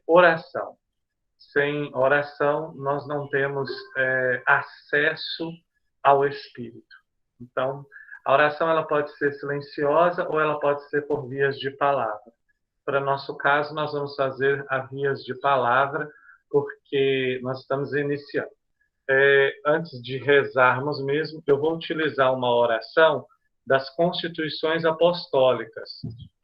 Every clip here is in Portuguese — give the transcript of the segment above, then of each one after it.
oração. Sem oração, nós não temos acesso ao Espírito. Então, a oração ela pode ser silenciosa ou ela pode ser por vias de palavra. Para nosso caso, nós vamos fazer a vias de palavra, porque nós estamos iniciando. Antes de rezarmos mesmo, eu vou utilizar uma oração das Constituições Apostólicas.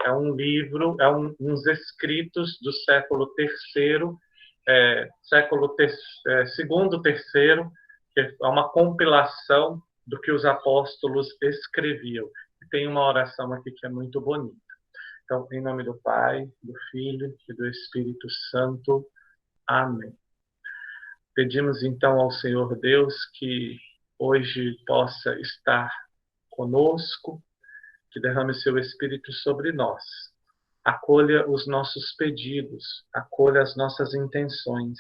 É um livro, uns escritos do século III, segundo, terceiro, que é uma compilação do que os apóstolos escreviam. E tem uma oração aqui que é muito bonita. Então, em nome do Pai, do Filho e do Espírito Santo. Amém. Pedimos então ao Senhor Deus que hoje possa estar conosco, que derrame seu Espírito sobre nós. Acolha os nossos pedidos, acolha as nossas intenções.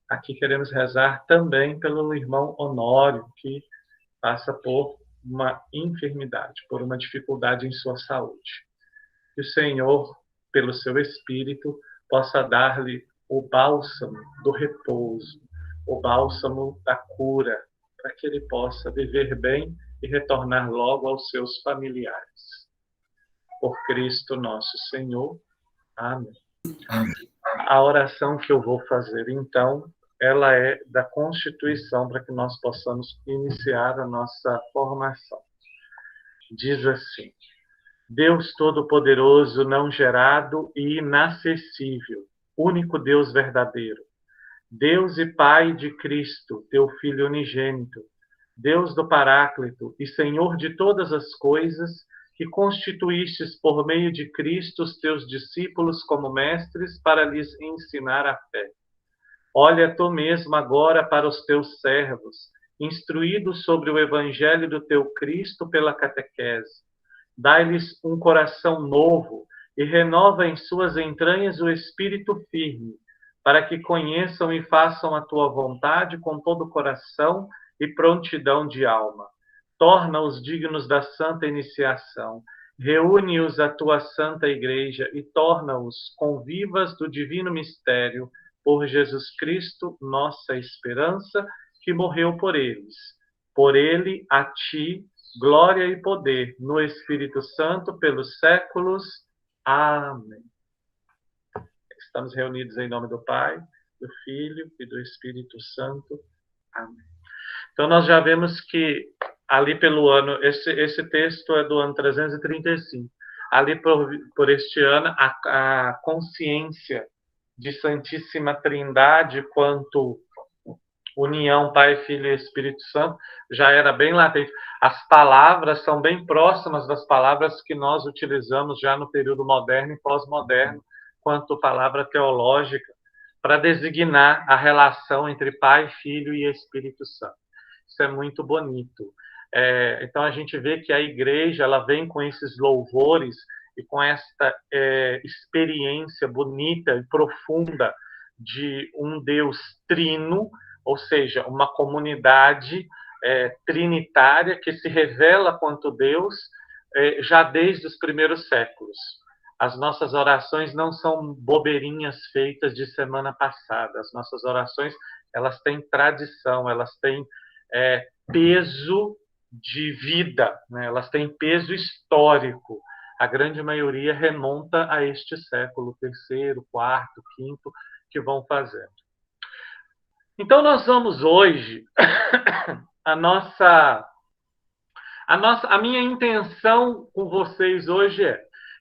Aqui queremos rezar também pelo irmão Honório, que passa por uma enfermidade, por uma dificuldade em sua saúde. Que o Senhor, pelo seu Espírito, possa dar-lhe o bálsamo do repouso, o bálsamo da cura, para que ele possa viver bem e retornar logo aos seus familiares. Por Cristo nosso Senhor. Amém. Amém. A oração que eu vou fazer, então, ela é da Constituição, para que nós possamos iniciar a nossa formação. Diz assim: Deus Todo-Poderoso, não gerado e inacessível, único Deus verdadeiro, Deus e Pai de Cristo, teu Filho unigênito, Deus do Paráclito e Senhor de todas as coisas, que constituístes por meio de Cristo os teus discípulos como mestres para lhes ensinar a fé. Olha tu mesmo agora para os teus servos, instruídos sobre o Evangelho do teu Cristo pela catequese. Dai-lhes um coração novo e renova em suas entranhas o espírito firme, para que conheçam e façam a tua vontade com todo o coração e prontidão de alma. Torna-os dignos da santa iniciação, reúne-os à tua santa igreja e torna-os convivas do divino mistério, por Jesus Cristo, nossa esperança, que morreu por eles. Por ele, a ti, glória e poder, no Espírito Santo, pelos séculos. Amém. Estamos reunidos em nome do Pai, do Filho e do Espírito Santo. Amém. Então, nós já vemos que, ali pelo ano, esse texto é do ano 335. Ali por este ano, a consciência de Santíssima Trindade quanto união Pai, Filho e Espírito Santo já era bem latente. As palavras são bem próximas das palavras que nós utilizamos já no período moderno e pós-moderno, quanto palavra teológica, para designar a relação entre Pai, Filho e Espírito Santo. Isso é muito bonito. Então a gente vê que a igreja ela vem com esses louvores e com esta experiência bonita e profunda de um Deus trino, ou seja, uma comunidade trinitária que se revela quanto Deus já desde os primeiros séculos. As nossas orações não são bobeirinhas feitas de semana passada. As nossas orações elas têm tradição, elas têm peso de vida, né? Elas têm peso histórico. A grande maioria remonta a este século, terceiro, quarto, quinto, que vão fazendo. Então, nós vamos hoje, a minha intenção com vocês hoje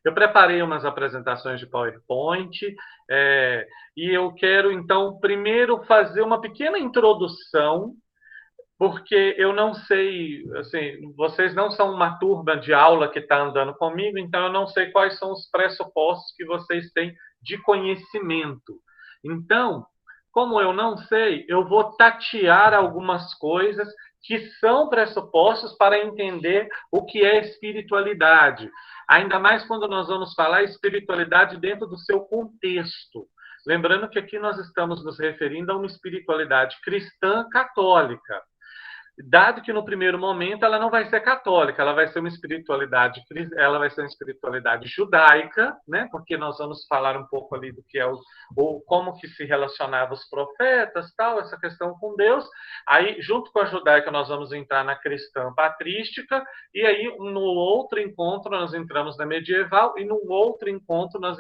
eu preparei umas apresentações de PowerPoint e eu quero, então, primeiro fazer uma pequena introdução, porque eu não sei, assim, vocês não são uma turma de aula que está andando comigo, então eu não sei quais são os pressupostos que vocês têm de conhecimento. Então, como eu não sei, eu vou tatear algumas coisas que são pressupostos para entender o que é espiritualidade. Ainda mais quando nós vamos falar espiritualidade dentro do seu contexto. Lembrando que aqui nós estamos nos referindo a uma espiritualidade cristã católica. Dado que no primeiro momento ela não vai ser católica, ela vai ser uma espiritualidade, ela vai ser uma espiritualidade judaica, né? Porque nós vamos falar um pouco ali do que é o como que se relacionavam os profetas, tal, essa questão com Deus. Aí, junto com a judaica, nós vamos entrar na cristã patrística, e aí no outro encontro nós entramos na medieval, e no outro encontro nós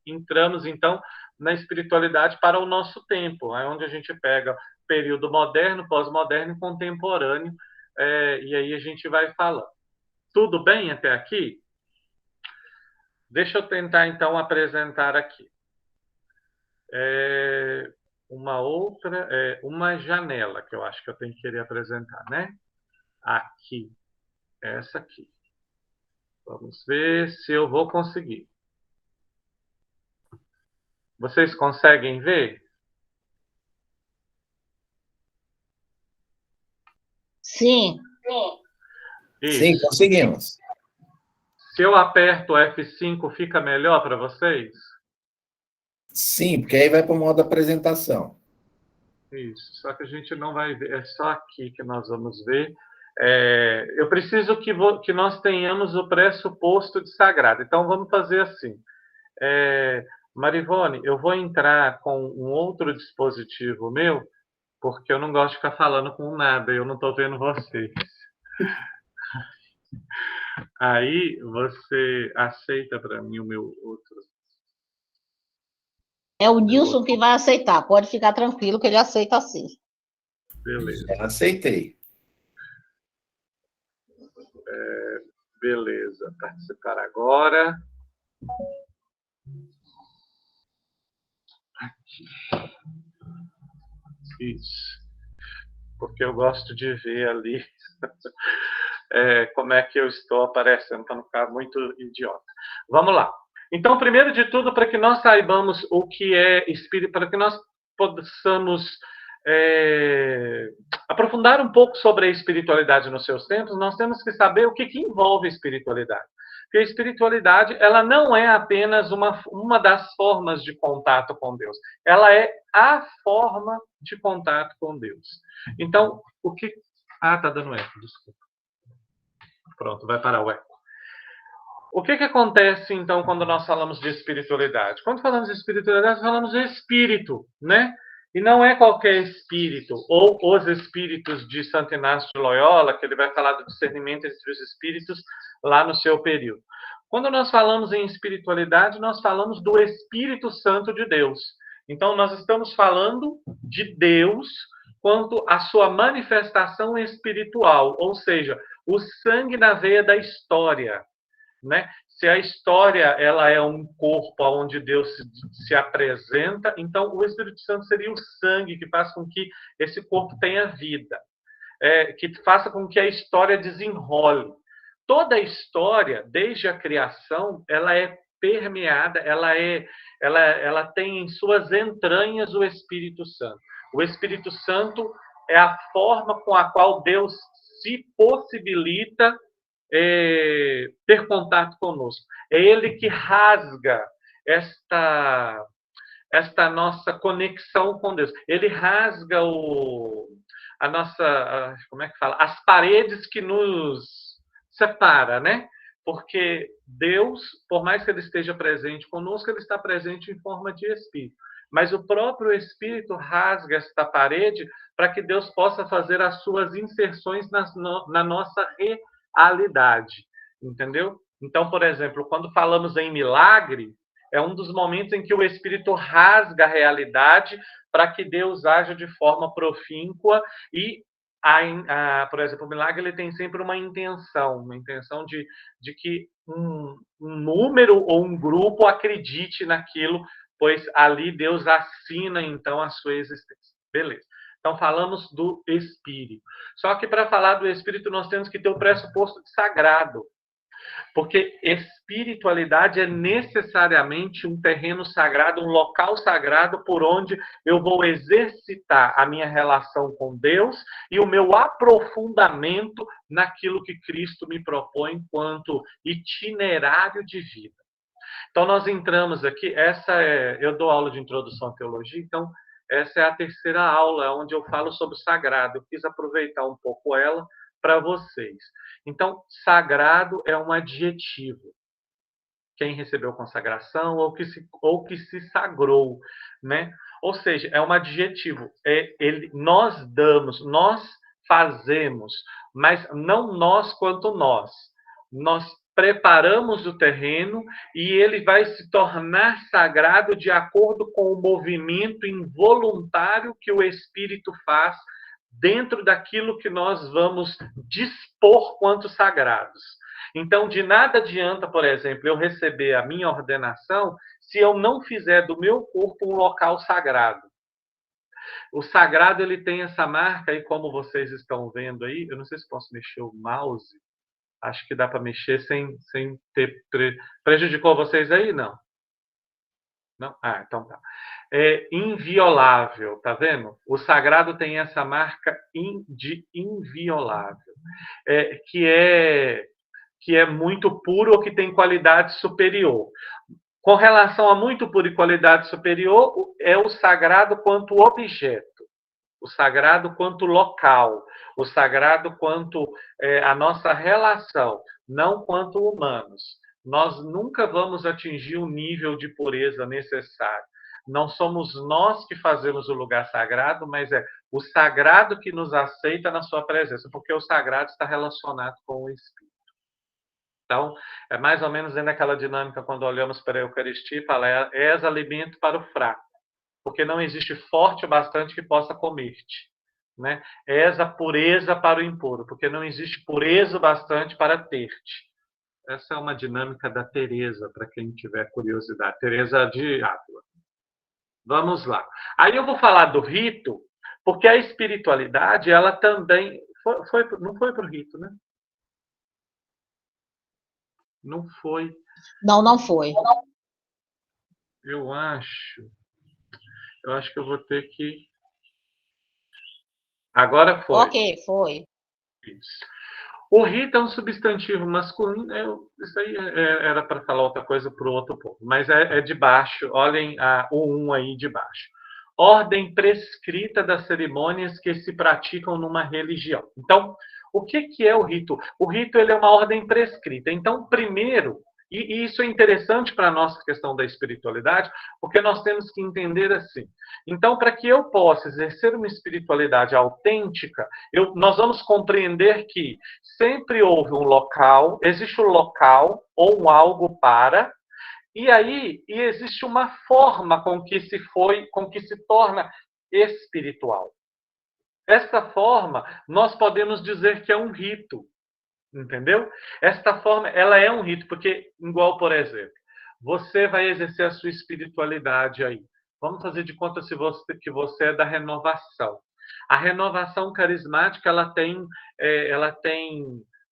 entramos então na espiritualidade para o nosso tempo, é onde a gente pega período moderno, pós-moderno e contemporâneo, e aí a gente vai falando. Tudo bem até aqui? Deixa eu tentar, então, apresentar aqui. Uma janela que eu acho que eu tenho que querer apresentar, né? Aqui, essa aqui. Vamos ver se eu vou conseguir. Vocês conseguem ver? Sim. Isso. Sim, conseguimos. Se eu aperto F5, fica melhor para vocês? Sim, porque aí vai para o modo apresentação. Isso, só que a gente não vai ver, é só aqui que nós vamos ver. Eu preciso que nós tenhamos o pressuposto de sagrado. Então, vamos fazer assim. Marivone, eu vou entrar com um outro dispositivo meu, porque eu não gosto de ficar falando com nada, eu não estou vendo vocês. Aí, você aceita para mim o meu outro... É o Nilson que vai aceitar. Pode ficar tranquilo que ele aceita assim. Beleza. Já aceitei. Beleza. Participar agora. Aqui. Isso. Porque eu gosto de ver ali como é que eu estou aparecendo, para não ficar muito idiota. Vamos lá. Então, primeiro de tudo, para que nós saibamos o que é espírito, para que nós possamos aprofundar um pouco sobre a espiritualidade nos seus tempos, nós temos que saber o que envolve a espiritualidade. Porque a espiritualidade, ela não é apenas uma das formas de contato com Deus. Ela é a forma de contato com Deus. Então, o que... Ah, tá dando eco, desculpa. Pronto, vai parar o eco. O que acontece, então, quando nós falamos de espiritualidade? Quando falamos de espiritualidade, falamos de espírito, né? E não é qualquer espírito, ou os espíritos de Santo Inácio de Loyola, que ele vai falar do discernimento entre os espíritos lá no seu período. Quando nós falamos em espiritualidade, nós falamos do Espírito Santo de Deus. Então, nós estamos falando de Deus quanto à sua manifestação espiritual, ou seja, o sangue na veia da história, né? Se a história ela é um corpo onde Deus se apresenta, então o Espírito Santo seria o sangue que faz com que esse corpo tenha vida, que faça com que a história desenrole. Toda a história, desde a criação, ela é permeada, ela tem em suas entranhas o Espírito Santo. O Espírito Santo é a forma com a qual Deus se possibilita ter contato conosco. É ele que rasga esta nossa conexão com Deus. Ele rasga a nossa, como é que fala? As paredes que nos separa, né? Porque Deus, por mais que ele esteja presente conosco, ele está presente em forma de Espírito. Mas o próprio Espírito rasga esta parede para que Deus possa fazer as suas inserções na nossa realidade, entendeu? Então, por exemplo, quando falamos em milagre, é um dos momentos em que o Espírito rasga a realidade para que Deus haja de forma profíncua e, por exemplo, o milagre ele tem sempre uma intenção de que um número ou um grupo acredite naquilo, pois ali Deus assina, então, a sua existência. Beleza. Então, falamos do Espírito. Só que, para falar do Espírito, nós temos que ter o pressuposto de sagrado. Porque espiritualidade é necessariamente um terreno sagrado, um local sagrado por onde eu vou exercitar a minha relação com Deus e o meu aprofundamento naquilo que Cristo me propõe enquanto itinerário de vida. Então, nós entramos aqui, eu dou aula de introdução à teologia, então, essa é a terceira aula, onde eu falo sobre o sagrado. Eu quis aproveitar um pouco ela para vocês. Então, sagrado é um adjetivo. Quem recebeu consagração ou que se sagrou, né? Ou seja, é um adjetivo. Nós damos, nós fazemos, mas não nós quanto nós. Nós preparamos o terreno e ele vai se tornar sagrado de acordo com o movimento involuntário que o Espírito faz dentro daquilo que nós vamos dispor quanto sagrados. Então, de nada adianta, por exemplo, eu receber a minha ordenação se eu não fizer do meu corpo um local sagrado. O sagrado, ele tem essa marca, e como vocês estão vendo aí, eu não sei se posso mexer o mouse, acho que dá para mexer sem ter... Prejudicou vocês aí? Não? Não? Ah, então tá. É inviolável, tá vendo? O sagrado tem essa marca de inviolável, que é muito puro ou que tem qualidade superior. Com relação a muito puro e qualidade superior, é o sagrado quanto objeto, o sagrado quanto local, o sagrado quanto a nossa relação, não quanto humanos. Nós nunca vamos atingir o nível de pureza necessário. Não somos nós que fazemos o lugar sagrado, mas é o sagrado que nos aceita na sua presença, porque o sagrado está relacionado com o Espírito. Então, é mais ou menos dentro daquela dinâmica, quando olhamos para a Eucaristia, fala, és alimento para o fraco, porque não existe forte o bastante que possa comer-te. Né? És a pureza para o impuro, porque não existe pureza o bastante para ter-te. Essa é uma dinâmica da Teresa, para quem tiver curiosidade. Teresa de Ávila. Vamos lá. Aí eu vou falar do rito, porque a espiritualidade, ela também... não foi para o rito, né? Não foi. Não foi. Eu acho que eu vou ter que... Agora foi. Ok, foi. Isso. O rito é um substantivo masculino. Isso aí era para falar outra coisa para o outro povo, mas é de baixo. Olhem o 1 aí de baixo. Ordem prescrita das cerimônias que se praticam numa religião. Então, o que é o rito? O rito, ele é uma ordem prescrita. Então, primeiro, e isso é interessante para a nossa questão da espiritualidade, porque nós temos que entender assim. Então, para que eu possa exercer uma espiritualidade autêntica, nós vamos compreender que sempre houve um local, existe um local ou um algo para, e existe uma forma com que se torna espiritual. Essa forma, nós podemos dizer que é um rito. Entendeu? Esta forma, ela é um rito, porque, igual, por exemplo, você vai exercer a sua espiritualidade aí. Vamos fazer de conta que você é da renovação. A renovação carismática, ela tem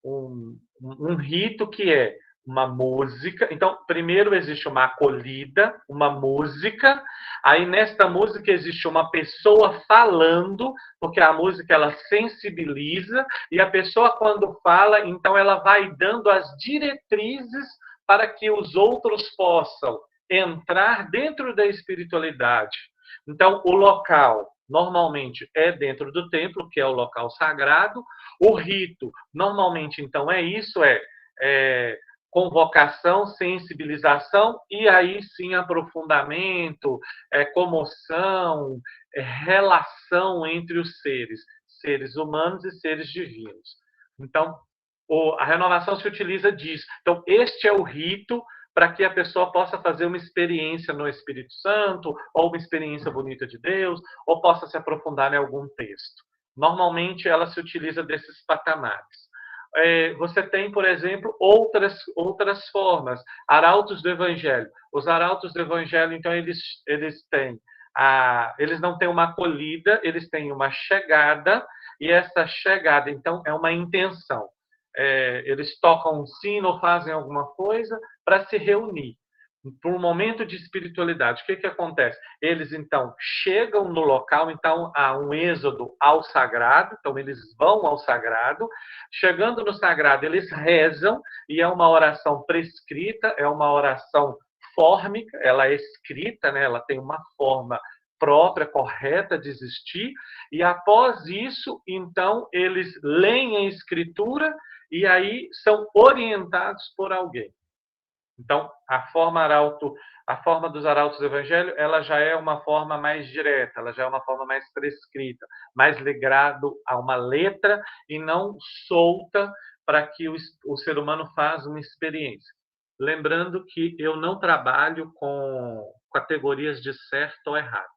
um rito que é uma música. Então, primeiro existe uma acolhida, uma música. Aí, nesta música, existe uma pessoa falando, porque a música, ela sensibiliza. E a pessoa, quando fala, então, ela vai dando as diretrizes para que os outros possam entrar dentro da espiritualidade. Então, o local, normalmente, é dentro do templo, que é o local sagrado. O rito, normalmente, então, convocação, sensibilização e aí sim aprofundamento, comoção, relação entre os seres humanos e seres divinos. Então, a renovação se utiliza disso. Então, este é o rito para que a pessoa possa fazer uma experiência no Espírito Santo, ou uma experiência bonita de Deus, ou possa se aprofundar em algum texto. Normalmente, ela se utiliza desses patamares. Você tem, por exemplo, outras formas. Arautos do Evangelho. Os arautos do Evangelho, então, eles não têm uma acolhida, eles têm uma chegada, e essa chegada, então, é uma intenção. Eles tocam um sino ou fazem alguma coisa para se reunir. Por um momento de espiritualidade. O que acontece? Eles, então, chegam no local, então, há um êxodo ao sagrado, então, eles vão ao sagrado. Chegando no sagrado, eles rezam, e é uma oração prescrita, é uma oração fórmica, ela é escrita, né? Ela tem uma forma própria, correta de existir, e após isso, então, eles leem a Escritura e aí são orientados por alguém. Então, a forma dos arautos do Evangelho, ela já é uma forma mais direta, ela já é uma forma mais prescrita, mais ligado a uma letra e não solta para que o ser humano faça uma experiência. Lembrando que eu não trabalho com categorias de certo ou errado.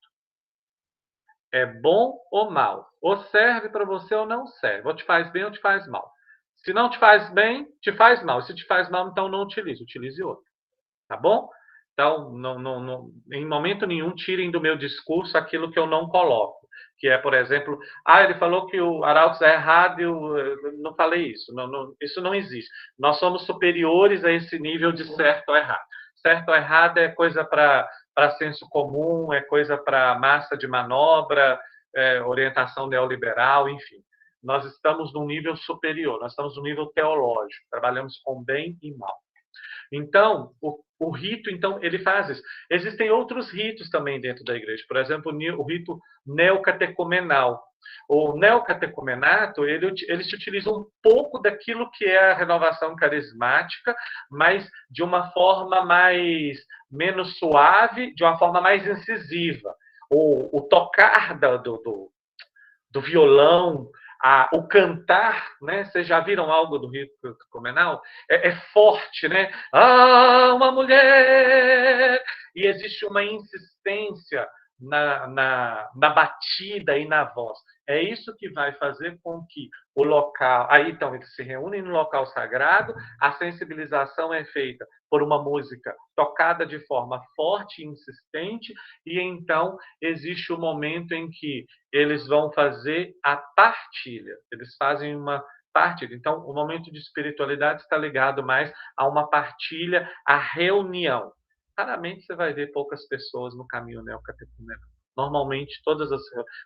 É bom ou mal. Ou serve para você ou não serve. Ou te faz bem ou te faz mal. Se não te faz bem, te faz mal. Se te faz mal, então não utilize. Utilize outro. Tá bom? Então, em momento nenhum, tirem do meu discurso aquilo que eu não coloco. Que é, por exemplo, ele falou que o Arautos é errado e eu não falei isso. Isso não existe. Nós somos superiores a esse nível de certo ou errado. Certo ou errado é coisa para senso comum, é coisa para massa de manobra, orientação neoliberal, enfim. Nós estamos num nível superior, nós estamos num nível teológico, trabalhamos com bem e mal. Então, o rito, então, ele faz isso. Existem outros ritos também dentro da igreja. Por exemplo, o rito neocatecumenal. O neocatecumenato, ele se utiliza um pouco daquilo que é a renovação carismática, mas de uma forma menos suave, de uma forma mais incisiva. O tocar do violão, o cantar, né? Vocês já viram algo do rito catecumenal? É forte, né? Uma mulher! E existe uma insistência na batida e na voz. É isso que vai fazer com que o local... Aí, então, eles se reúnem no local sagrado, a sensibilização é feita por uma música tocada de forma forte e insistente, e então existe o momento em que eles vão fazer a partilha. Eles fazem uma partilha. Então, o momento de espiritualidade está ligado mais a uma partilha, a reunião. Raramente você vai ver poucas pessoas no caminho neocatecumenal. Normalmente,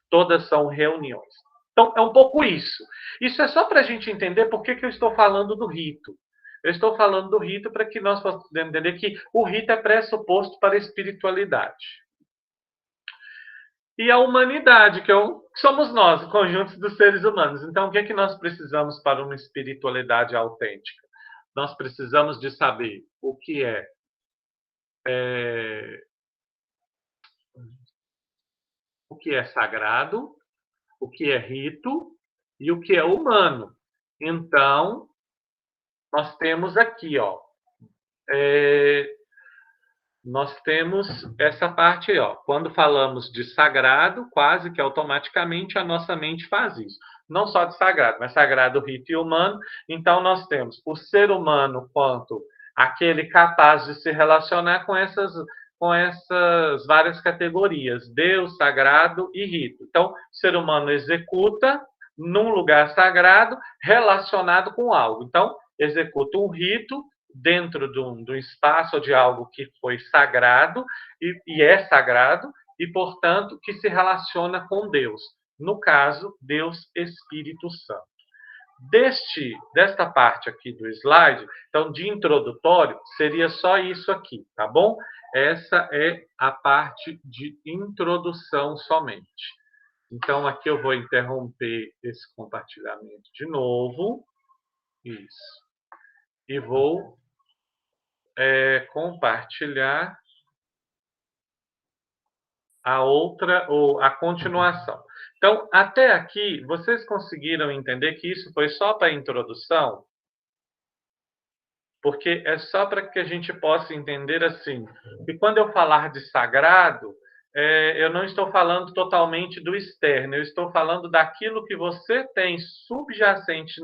todas são reuniões. Então, é um pouco isso. Isso é só para a gente entender por que eu estou falando do rito. Eu estou falando do rito para que nós possamos entender que o rito é pressuposto para a espiritualidade. E a humanidade, que somos nós, o conjunto dos seres humanos. Então, o que é que nós precisamos para uma espiritualidade autêntica? Nós precisamos de saber o que é sagrado, o que é rito e o que é humano. Então, nós temos aqui, nós temos essa parte, quando falamos de sagrado, quase que automaticamente a nossa mente faz isso. Não só de sagrado, mas sagrado, rito e humano. Então, nós temos o ser humano quanto aquele capaz de se relacionar com essas várias categorias, Deus, sagrado e rito. Então, o ser humano executa num lugar sagrado relacionado com algo. Então, executa um rito dentro do espaço de algo que foi sagrado e é sagrado e, portanto, que se relaciona com Deus. No caso, Deus Espírito Santo. Desta parte aqui do slide, então, de introdutório, seria só isso aqui, tá bom? Essa é a parte de introdução somente. Então, aqui eu vou interromper esse compartilhamento de novo. Isso. E vou compartilhar a continuação. Então, até aqui, vocês conseguiram entender que isso foi só para a introdução? Porque é só para que a gente possa entender assim. E quando eu falar de sagrado, eu não estou falando totalmente do externo, eu estou falando daquilo que você tem subjacente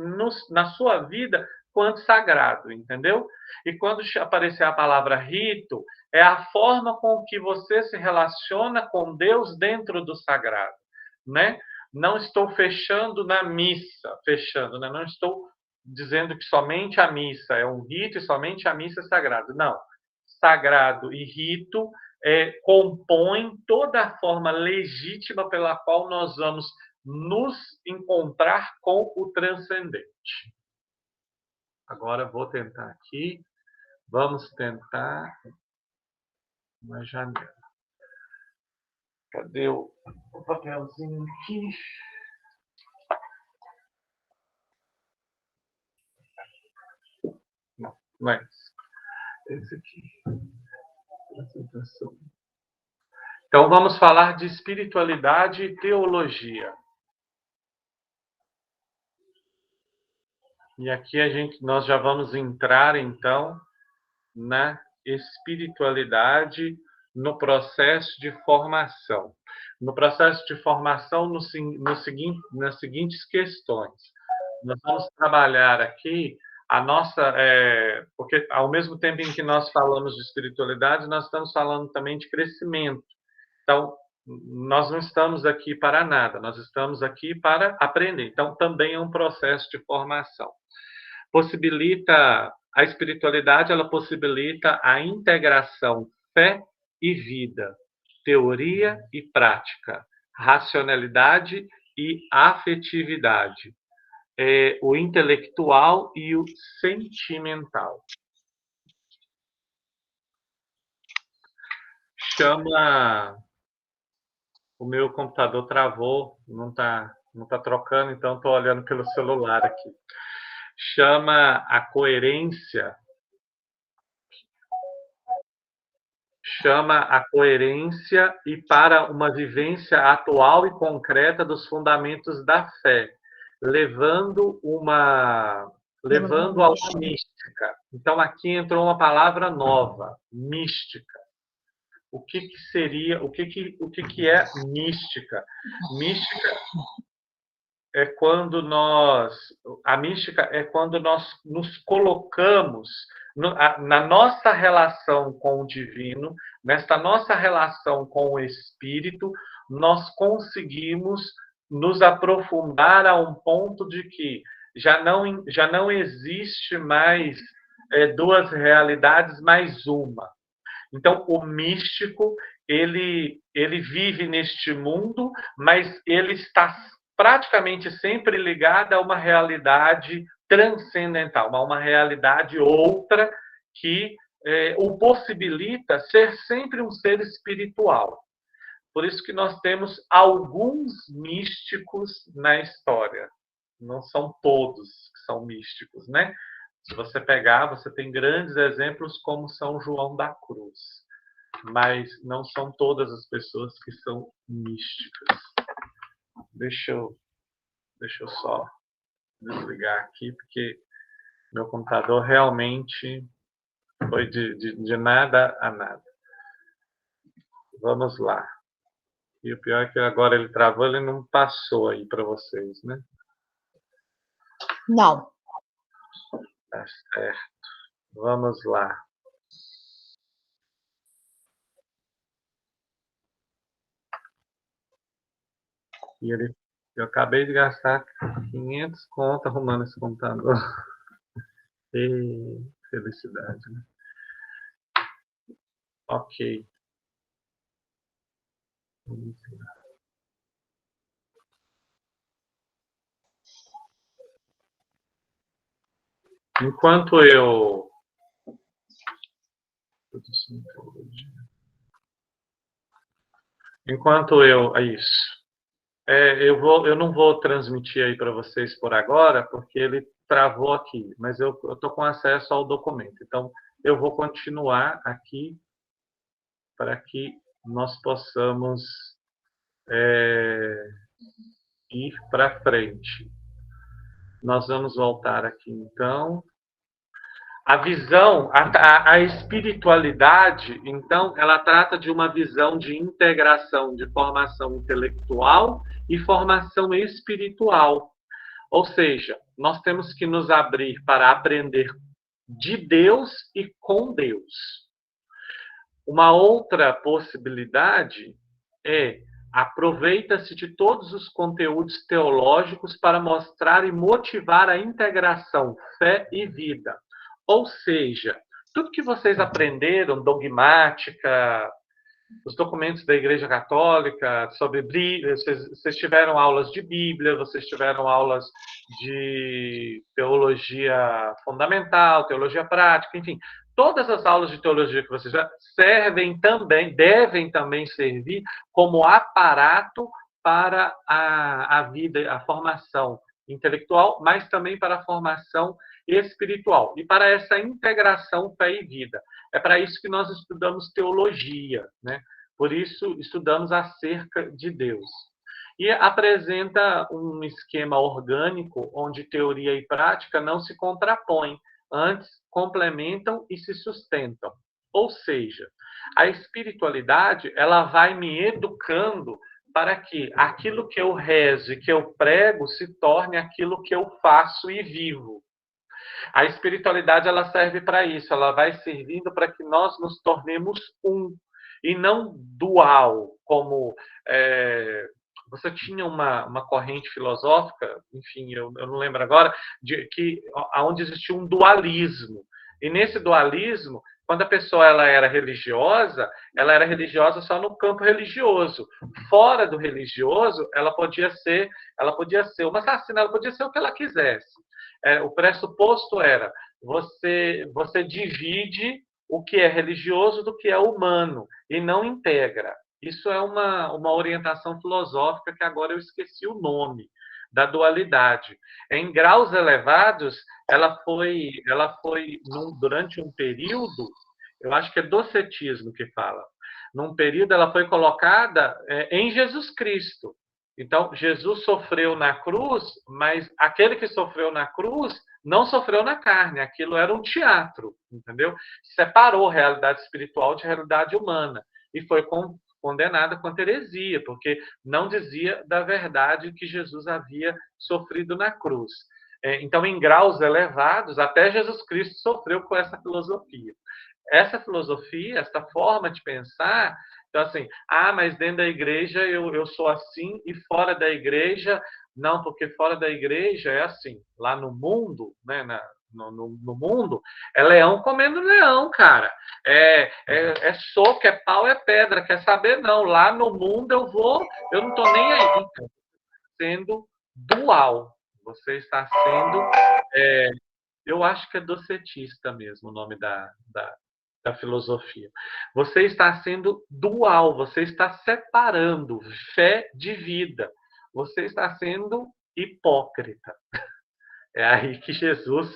na sua vida quanto sagrado, entendeu? E quando aparecer a palavra rito, é a forma com que você se relaciona com Deus dentro do sagrado, né? Não estou fechando na missa, né? Não estou dizendo que somente a missa é um rito e somente a missa é sagrada. Não. Sagrado e rito compõem toda a forma legítima pela qual nós vamos nos encontrar com o transcendente. Agora vou tentar aqui. Vamos tentar uma janela. Cadê o papelzinho aqui? Não, não é esse aqui. Apresentação. Então, vamos falar de espiritualidade e teologia. E aqui nós já vamos entrar, então, na espiritualidade no processo de formação. No processo de formação, nas seguintes questões. Nós vamos trabalhar aqui a nossa... porque, ao mesmo tempo em que nós falamos de espiritualidade, nós estamos falando também de crescimento. Então, nós não estamos aqui para nada, nós estamos aqui para aprender. Então, também é um processo de formação. A espiritualidade, ela possibilita a integração fé e vida, teoria e prática, racionalidade e afetividade, o intelectual e o sentimental. O meu computador travou, não está trocando, então estou olhando pelo celular aqui. Chama a coerência e para uma vivência atual e concreta dos fundamentos da fé, levando a uma mística. Então, aqui entrou uma palavra nova, mística. O que seria, o que é mística? Mística é quando nós nos colocamos na nossa relação com o divino, nesta nossa relação com o espírito, nós conseguimos nos aprofundar a um ponto de que já não existe mais duas realidades, mais uma. Então, o místico, ele vive neste mundo, mas ele está praticamente sempre ligado a uma realidade transcendental, a uma realidade outra que o possibilita ser sempre um ser espiritual. Por isso que nós temos alguns místicos na história. Não são todos que são místicos, né? Se você pegar, você tem grandes exemplos como São João da Cruz. Mas não são todas as pessoas que são místicas. Deixa eu só desligar aqui, porque meu computador realmente foi de nada a nada. Vamos lá. E o pior é que agora ele travou, ele não passou aí para vocês, né? Não. Tá certo. Vamos lá. E eu acabei de gastar 500 conto arrumando esse computador. E felicidade, né? Ok. Enquanto eu... Isso. Eu não vou transmitir aí para vocês por agora, porque ele travou aqui, mas eu estou com acesso ao documento. Então, eu vou continuar aqui para que nós possamos ir para frente. Nós vamos voltar aqui, então. A visão, a espiritualidade, então, ela trata de uma visão de integração, de formação intelectual e formação espiritual. Ou seja, nós temos que nos abrir para aprender de Deus e com Deus. Uma outra possibilidade aproveita-se de todos os conteúdos teológicos para mostrar e motivar a integração fé e vida. Ou seja, tudo que vocês aprenderam, dogmática, os documentos da Igreja Católica, sobre Bíblia, vocês tiveram aulas de Bíblia, vocês tiveram aulas de teologia fundamental, teologia prática, enfim, todas as aulas de teologia que vocês já servem também, devem também servir como aparato para a vida, a formação intelectual, mas também para a formação espiritual e para essa integração fé e vida. É para isso que nós estudamos teologia, né? Por isso estudamos acerca de Deus. E apresenta um esquema orgânico onde teoria e prática não se contrapõem, antes complementam e se sustentam. Ou seja, a espiritualidade ela vai me educando para que aquilo que eu rezo e que eu prego se torne aquilo que eu faço e vivo. A espiritualidade ela serve para isso, ela vai servindo para que nós nos tornemos um e não dual, como você tinha uma corrente filosófica, enfim, eu não lembro agora, onde existia um dualismo. E nesse dualismo, quando a pessoa ela era religiosa só no campo religioso. Fora do religioso, ela podia ser uma assassina, ela podia ser o que ela quisesse. O pressuposto era você divide o que é religioso do que é humano e não integra. Isso é uma orientação filosófica que agora eu esqueci o nome, da dualidade. Em graus elevados, ela foi durante um período, eu acho que é docetismo que fala, num período ela foi colocada em Jesus Cristo. Então, Jesus sofreu na cruz, mas aquele que sofreu na cruz não sofreu na carne. Aquilo era um teatro, entendeu? Separou realidade espiritual de realidade humana. E foi condenada com heresia, porque não dizia da verdade que Jesus havia sofrido na cruz. Então, em graus elevados, até Jesus Cristo sofreu com essa filosofia. Essa filosofia, essa forma de pensar, então assim, mas dentro da igreja eu sou assim e fora da igreja, não, porque fora da igreja é assim. Lá no mundo, né, no mundo, é leão comendo leão, cara. É soco, é pau, é pedra. Quer saber? Não. Lá no mundo eu não estou nem aí. Sendo dual. Você está sendo... eu acho que é docetista mesmo o nome da filosofia. Você está sendo dual, você está separando fé de vida. Você está sendo hipócrita. É aí que Jesus,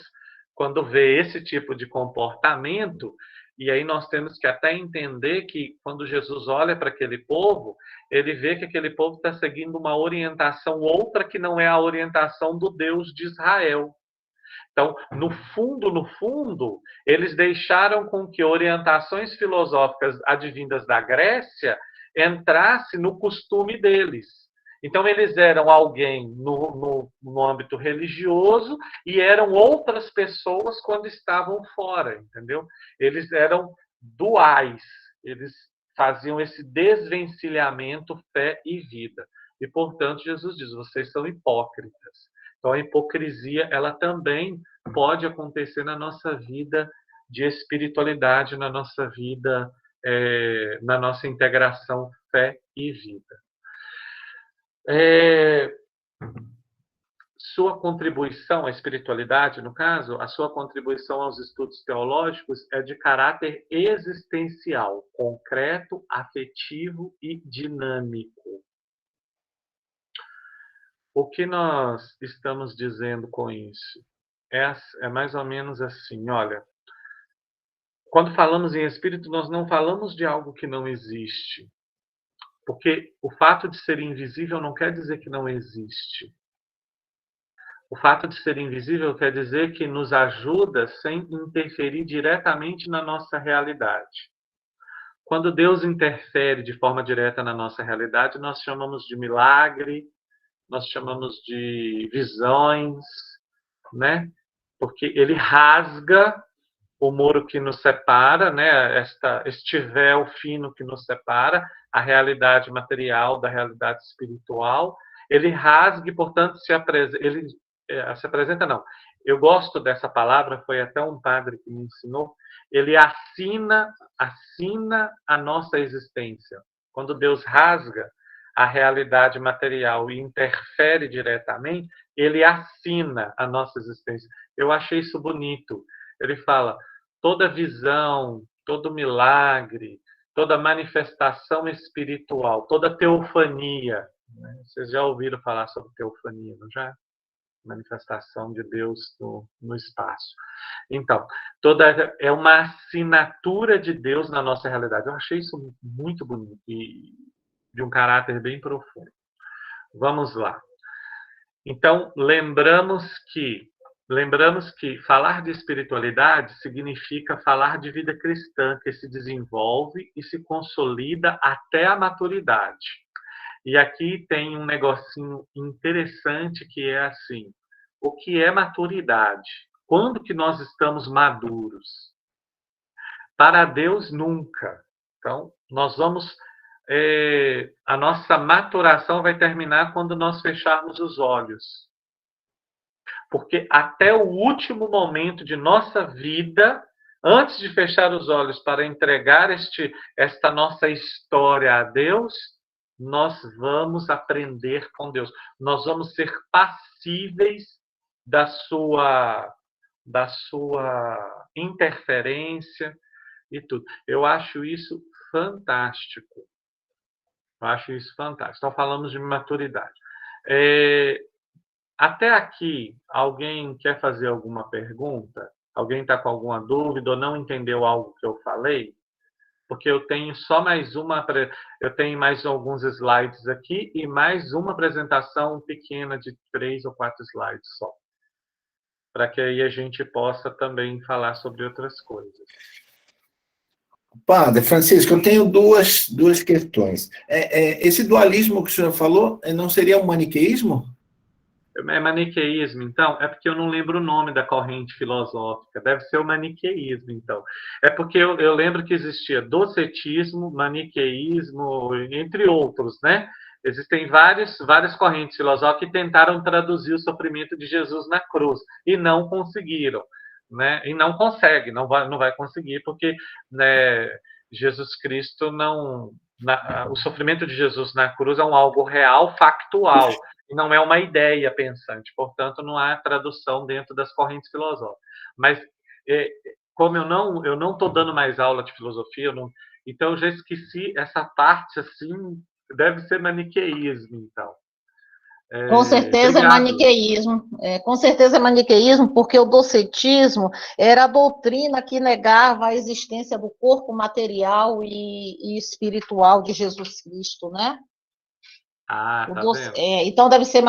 quando vê esse tipo de comportamento, e aí nós temos que até entender que quando Jesus olha para aquele povo, ele vê que aquele povo está seguindo uma orientação outra que não é a orientação do Deus de Israel. Então, no fundo, eles deixaram com que orientações filosóficas advindas da Grécia entrasse no costume deles. Então, eles eram alguém no âmbito religioso e eram outras pessoas quando estavam fora, entendeu? Eles eram duais, eles faziam esse desvencilhamento fé e vida. E, portanto, Jesus diz, vocês são hipócritas. Então, a hipocrisia, ela também pode acontecer na nossa vida de espiritualidade, na nossa vida, na nossa integração fé e vida. Sua contribuição à espiritualidade, no caso, a sua contribuição aos estudos teológicos é de caráter existencial, concreto, afetivo e dinâmico. O que nós estamos dizendo com isso? É mais ou menos assim, olha, quando falamos em espírito, nós não falamos de algo que não existe. Porque o fato de ser invisível não quer dizer que não existe. O fato de ser invisível quer dizer que nos ajuda sem interferir diretamente na nossa realidade. Quando Deus interfere de forma direta na nossa realidade, nós chamamos de milagre, nós chamamos de visões, né? Porque ele rasga o muro que nos separa, né? Este véu fino que nos separa, a realidade material da realidade espiritual. Ele rasga e, portanto, se apresenta, não. Eu gosto dessa palavra, foi até um padre que me ensinou. Ele assina a nossa existência. Quando Deus rasga a realidade material e interfere diretamente, ele assina a nossa existência. Eu achei isso bonito. Ele fala, toda visão, todo milagre, toda manifestação espiritual, toda teofania, né? Vocês já ouviram falar sobre teofania, não já? Manifestação de Deus no espaço. Então, é uma assinatura de Deus na nossa realidade. Eu achei isso muito bonito e de um caráter bem profundo. Vamos lá. Então, lembramos que falar de espiritualidade significa falar de vida cristã que se desenvolve e se consolida até a maturidade. E aqui tem um negocinho interessante que é assim: o que é maturidade? Quando que nós estamos maduros? Para Deus, nunca. Então, nós vamos... a nossa maturação vai terminar quando nós fecharmos os olhos. Porque até o último momento de nossa vida, antes de fechar os olhos para entregar esta nossa história a Deus, nós vamos aprender com Deus. Nós vamos ser passíveis da sua interferência e tudo. Eu acho isso fantástico. Então, falamos de maturidade. Até aqui, alguém quer fazer alguma pergunta? Alguém está com alguma dúvida ou não entendeu algo que eu falei? Porque eu tenho só mais eu tenho mais alguns slides aqui e mais uma apresentação pequena de 3 ou 4 slides só. Para que aí a gente possa também falar sobre outras coisas. Padre Francisco, eu tenho duas questões. Esse dualismo que o senhor falou, não seria um maniqueísmo? É maniqueísmo, então? É porque eu não lembro o nome da corrente filosófica. Deve ser o maniqueísmo, então. É porque eu lembro que existia docetismo, maniqueísmo, entre outros, né? Existem várias correntes filosóficas que tentaram traduzir o sofrimento de Jesus na cruz e não conseguiram, né? E não consegue, não vai conseguir, porque, né, Jesus Cristo não... o sofrimento de Jesus na cruz é algo real, factual, e não é uma ideia pensante. Portanto, não há tradução dentro das correntes filosóficas. Mas, como eu não estou dando mais aula de filosofia, então eu já esqueci essa parte, assim, deve ser maniqueísmo, então. Com certeza obrigado. é maniqueísmo. Com certeza é maniqueísmo, porque o docetismo era a doutrina que negava a existência do corpo material e espiritual de Jesus Cristo, né? Ah, tá vendo? Então deve ser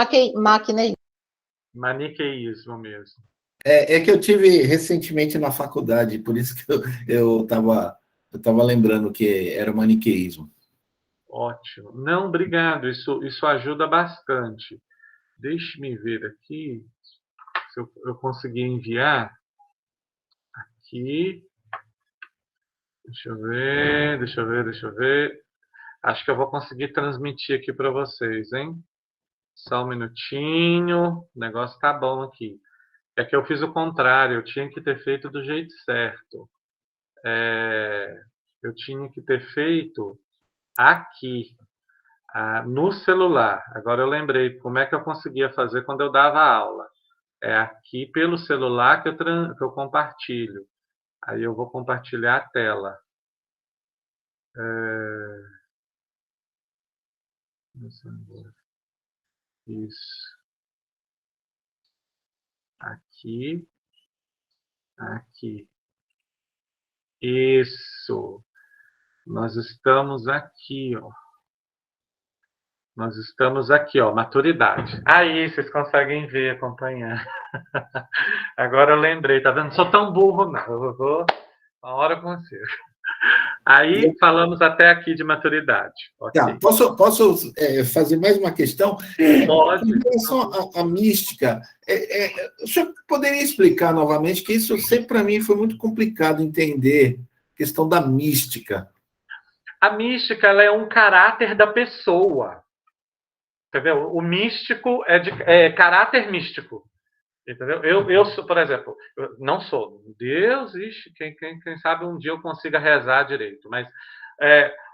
Maniqueísmo mesmo. É que eu tive recentemente na faculdade, por isso que eu tava lembrando que era maniqueísmo. Ótimo. Não, obrigado. Isso ajuda bastante. Deixe-me ver aqui se eu conseguir enviar. Aqui. Deixa eu ver. Acho que eu vou conseguir transmitir aqui para vocês, hein? Só um minutinho. O negócio tá bom aqui. É que eu fiz o contrário. Eu tinha que ter feito do jeito certo. Eu tinha que ter feito aqui, no celular. Agora eu lembrei como é que eu conseguia fazer quando eu dava aula. É aqui pelo celular que eu compartilho. Aí eu vou compartilhar a tela. Isso. Aqui. Aqui. Isso. Nós estamos aqui, ó. Nós estamos aqui, ó, maturidade. Aí, vocês conseguem ver, acompanhar. Agora eu lembrei, tá vendo? Não sou tão burro, não. Eu vou uma hora eu consigo. Aí falamos até aqui de maturidade. Okay. Tá, posso fazer mais uma questão? Pode. Em relação à mística, o senhor poderia explicar novamente, que isso sempre para mim foi muito complicado entender, a questão da mística. A mística, ela é um caráter da pessoa. Entendeu? O místico é caráter místico. Entendeu? Eu sou, por exemplo, não sou. Deus, quem sabe um dia eu consiga rezar direito. Mas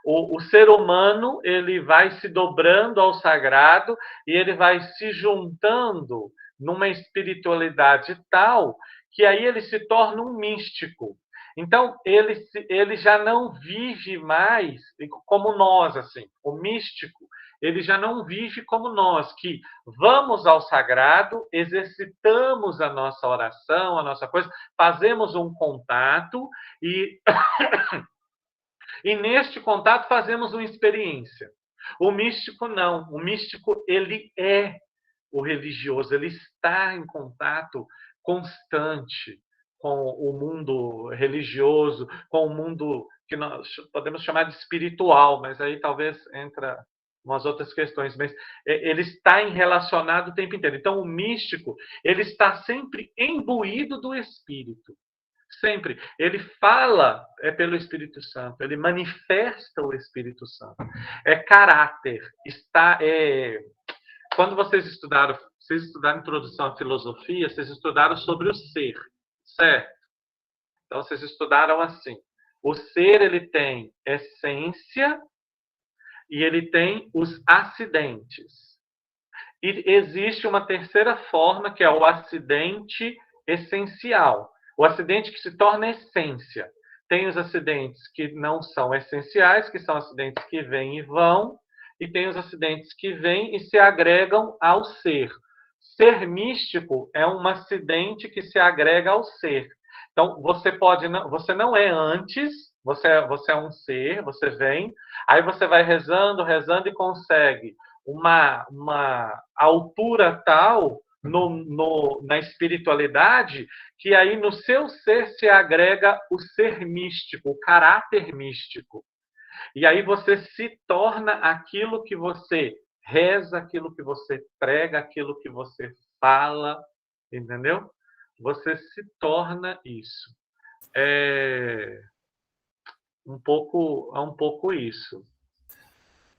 o ser humano, ele vai se dobrando ao sagrado e ele vai se juntando numa espiritualidade tal que aí ele se torna um místico. Então, ele já não vive mais como nós, assim. O místico, ele já não vive como nós, que vamos ao sagrado, exercitamos a nossa oração, a nossa coisa, fazemos um contato e neste contato fazemos uma experiência. O místico não. O místico, ele é o religioso, ele está em contato constante com o mundo religioso, com o mundo que nós podemos chamar de espiritual, mas aí talvez entra umas outras questões, mas ele está relacionado o tempo inteiro. Então, o místico, ele está sempre imbuído do Espírito. Sempre. Ele fala pelo Espírito Santo, ele manifesta o Espírito Santo. É caráter. Quando vocês estudaram Introdução à Filosofia, vocês estudaram sobre o ser, certo? Então, vocês estudaram assim. O ser, ele tem essência e ele tem os acidentes. E existe uma terceira forma, que é o acidente essencial. O acidente que se torna essência. Tem os acidentes que não são essenciais, que são acidentes que vêm e vão, e tem os acidentes que vêm e se agregam ao ser. Ser místico é um acidente que se agrega ao ser. Então, você não é antes, você é um ser, você vem, aí você vai rezando, rezando e consegue uma altura tal na espiritualidade que aí no seu ser se agrega o ser místico, o caráter místico. E aí você se torna aquilo que você reza, aquilo que você prega, aquilo que você fala, entendeu? Você se torna isso. É um pouco isso.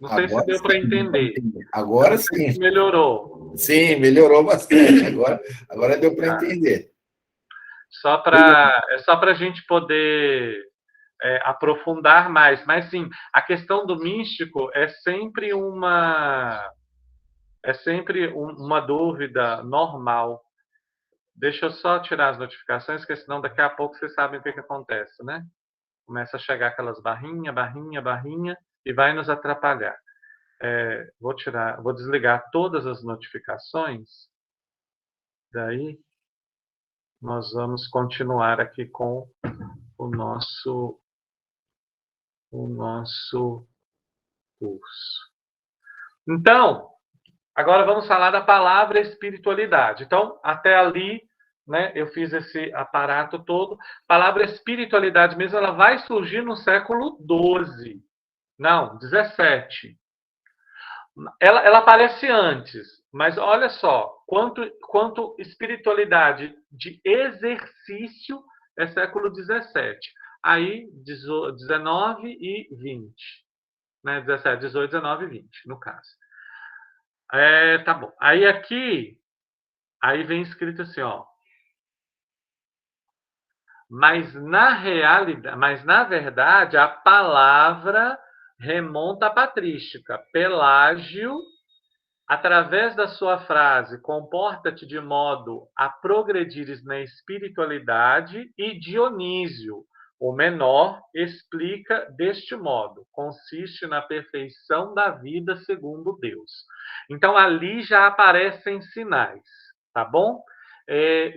Não sei se Agora deu para sim, entender. agora Não sei sim. se melhorou. Sim, melhorou bastante. Agora deu para entender. É só para a gente poder aprofundar mais. Mas sim, a questão do místico é sempre uma dúvida normal. Deixa eu só tirar as notificações, porque senão daqui a pouco vocês sabem o que acontece, né? Começa a chegar aquelas barrinha, e vai nos atrapalhar. Vou desligar todas as notificações, daí nós vamos continuar aqui com o nosso curso. Então, agora vamos falar da palavra espiritualidade. Então, até ali, né, eu fiz esse aparato todo. A palavra espiritualidade mesmo, ela vai surgir no século XII. Não, XVII. Ela aparece antes, mas olha só, quanto espiritualidade de exercício é século XVII. Aí, 19 e 20. Né? 17, 18, 19 e 20, no caso. Tá bom. Aí vem escrito assim, ó. Mas na verdade, a palavra remonta à patrística. Pelágio, através da sua frase, comporta-te de modo a progredires na espiritualidade, e Dionísio, o menor, explica deste modo: consiste na perfeição da vida segundo Deus. Então, ali já aparecem sinais, tá bom?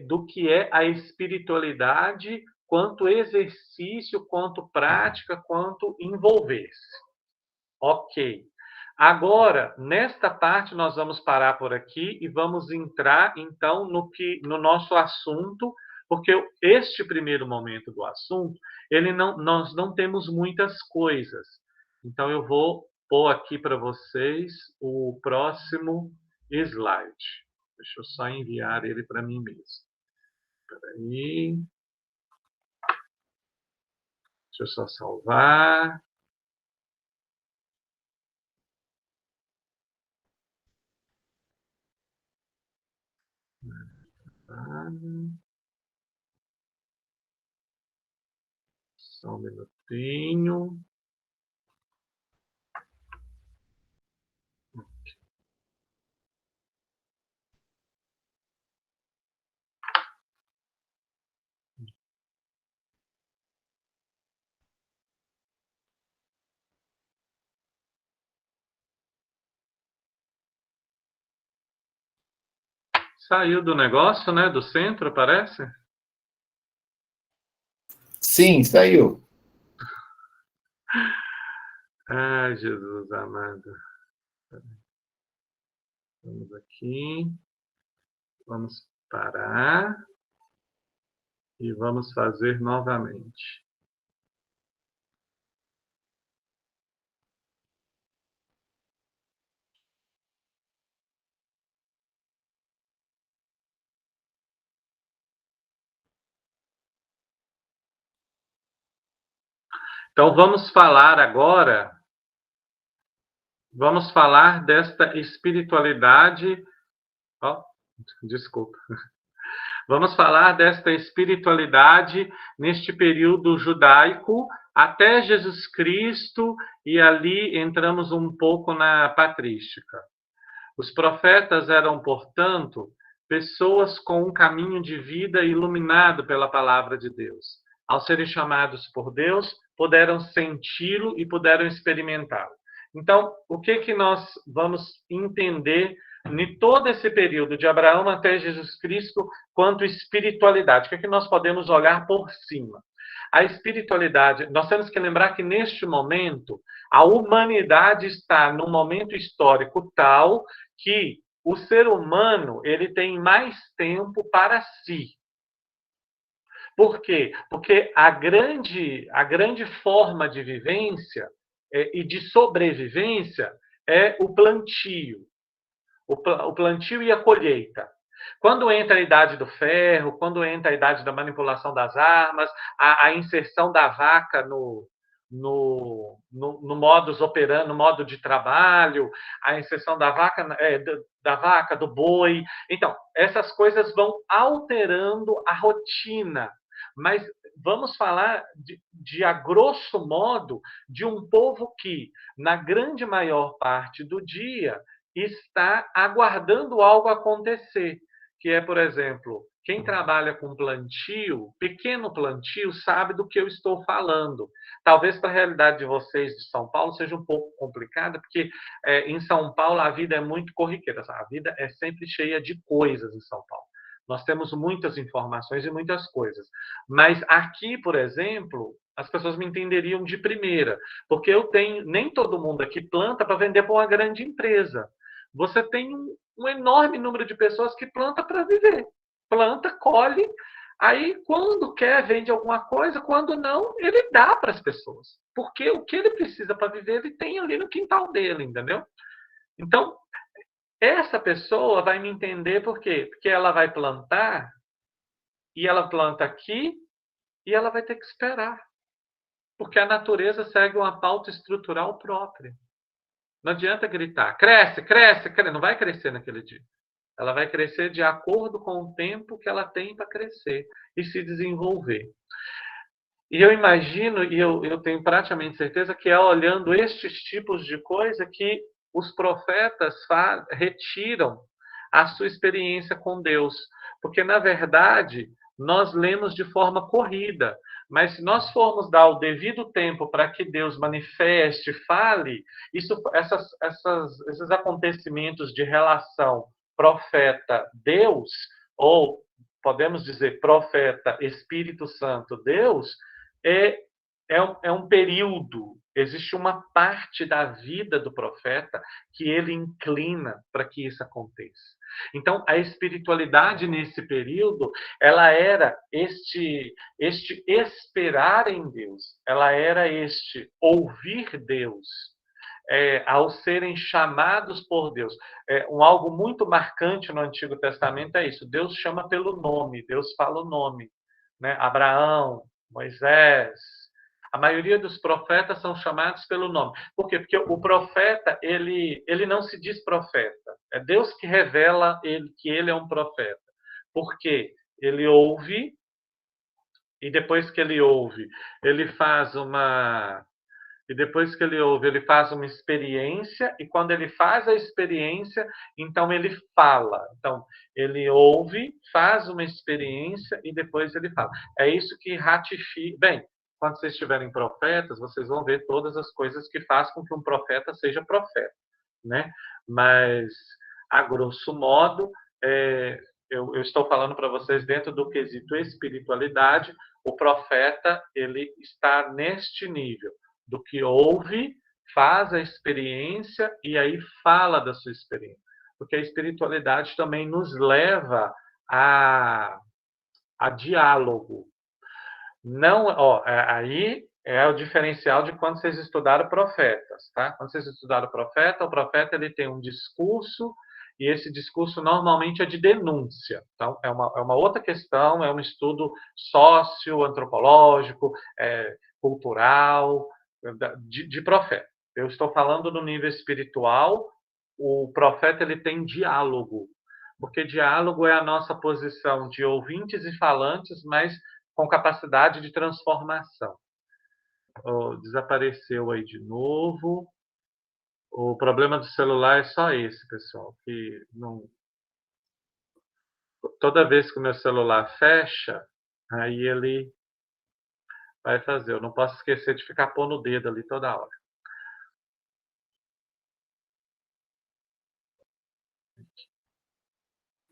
Do que é a espiritualidade, quanto exercício, quanto prática, quanto envolver-se. Ok. Agora, nesta parte, nós vamos parar por aqui e vamos entrar, então, no nosso assunto, porque este primeiro momento do assunto, nós não temos muitas coisas. Então, eu vou pôr aqui para vocês o próximo slide. Deixa eu só enviar ele para mim mesmo. Espera aí. Deixa eu só salvar. Só um minutinho. Saiu do negócio, né? Do centro, parece? Sim, saiu. Ai, Jesus amado. Vamos aqui. Vamos parar. E vamos fazer novamente. Então, vamos falar agora, vamos falar desta espiritualidade. Oh, desculpa. Vamos falar desta espiritualidade neste período judaico até Jesus Cristo, e ali entramos um pouco na patrística. Os profetas eram, portanto, pessoas com um caminho de vida iluminado pela palavra de Deus. Ao serem chamados por Deus, puderam senti-lo e puderam experimentá-lo. Então, o que nós vamos entender em todo esse período de Abraão até Jesus Cristo quanto espiritualidade? O que nós podemos olhar por cima? A espiritualidade, nós temos que lembrar que neste momento a humanidade está num momento histórico tal que o ser humano ele tem mais tempo para si. Por quê? Porque a grande forma de vivência e de sobrevivência é o plantio. O plantio e a colheita. Quando entra a idade do ferro, quando entra a idade da manipulação das armas, a inserção da vaca no modus operandi, no modo de trabalho, a inserção da vaca, do boi. Então, essas coisas vão alterando a rotina. Mas vamos falar a grosso modo, de um povo que, na grande maior parte do dia, está aguardando algo acontecer, que é, por exemplo, quem trabalha com plantio, pequeno plantio, sabe do que eu estou falando. Talvez para a realidade de vocês de São Paulo seja um pouco complicada, porque em São Paulo a vida é muito corriqueira, a vida é sempre cheia de coisas em São Paulo. Nós temos muitas informações e muitas coisas. Mas aqui, por exemplo, as pessoas me entenderiam de primeira, porque nem todo mundo aqui planta para vender para uma grande empresa. Você tem um enorme número de pessoas que planta para viver. Planta, colhe, aí quando quer vende alguma coisa, quando não, ele dá para as pessoas. Porque o que ele precisa para viver, ele tem ali no quintal dele, entendeu? Então, essa pessoa vai me entender por quê? Porque ela vai plantar, e ela planta aqui, e ela vai ter que esperar. Porque a natureza segue uma pauta estrutural própria. Não adianta gritar, cresce, cresce, cresce. Não vai crescer naquele dia. Ela vai crescer de acordo com o tempo que ela tem para crescer e se desenvolver. E eu imagino, e eu tenho praticamente certeza, que é olhando estes tipos de coisa que os profetas retiram a sua experiência com Deus. Porque, na verdade, nós lemos de forma corrida. Mas se nós formos dar o devido tempo para que Deus manifeste, fale, esses acontecimentos de relação profeta-Deus, ou podemos dizer profeta Espírito Santo Deus, é um período, existe uma parte da vida do profeta que ele inclina para que isso aconteça. Então, a espiritualidade nesse período, ela era este esperar em Deus, ela era este ouvir Deus, ao serem chamados por Deus. Algo muito marcante no Antigo Testamento é isso, Deus chama pelo nome, Deus fala o nome, né? Abraão, Moisés, a maioria dos profetas são chamados pelo nome. Por quê? Porque o profeta, ele não se diz profeta. É Deus que revela que ele é um profeta. Porque ele ouve, e depois que ele ouve, ele faz uma experiência, e quando ele faz a experiência, então ele fala. Então, ele ouve, faz uma experiência e depois ele fala. É isso que ratifica. Bem, quando vocês tiverem profetas, vocês vão ver todas as coisas que fazem com que um profeta seja profeta, né? Mas, a grosso modo, eu estou falando para vocês dentro do quesito espiritualidade, o profeta ele está neste nível do que ouve, faz a experiência e aí fala da sua experiência. Porque a espiritualidade também nos leva a diálogo. Não, aí é o diferencial de quando vocês estudaram profetas, tá? Quando vocês estudaram o profeta ele tem um discurso e esse discurso normalmente é de denúncia. Então, é uma outra questão, é um estudo socioantropológico, cultural, de profeta. Eu estou falando no nível espiritual, o profeta ele tem diálogo, porque diálogo é a nossa posição de ouvintes e falantes, mas com capacidade de transformação. Desapareceu aí de novo. O problema do celular é só esse, pessoal, que não... Toda vez que o meu celular fecha, aí ele vai fazer. Eu não posso esquecer de ficar pondo o dedo ali toda hora.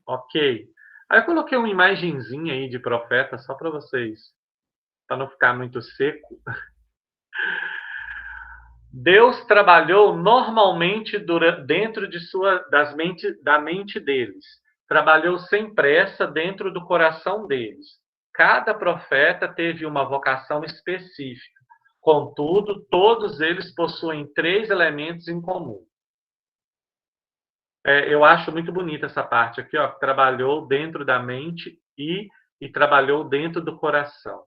Ok. Aí eu coloquei uma imagenzinha aí de profeta só para vocês, para não ficar muito seco. Deus trabalhou normalmente dentro da mente deles. Trabalhou sem pressa dentro do coração deles. Cada profeta teve uma vocação específica. Contudo, todos eles possuem 3 elementos em comum. Eu acho muito bonita essa parte aqui, ó. Trabalhou dentro da mente e trabalhou dentro do coração.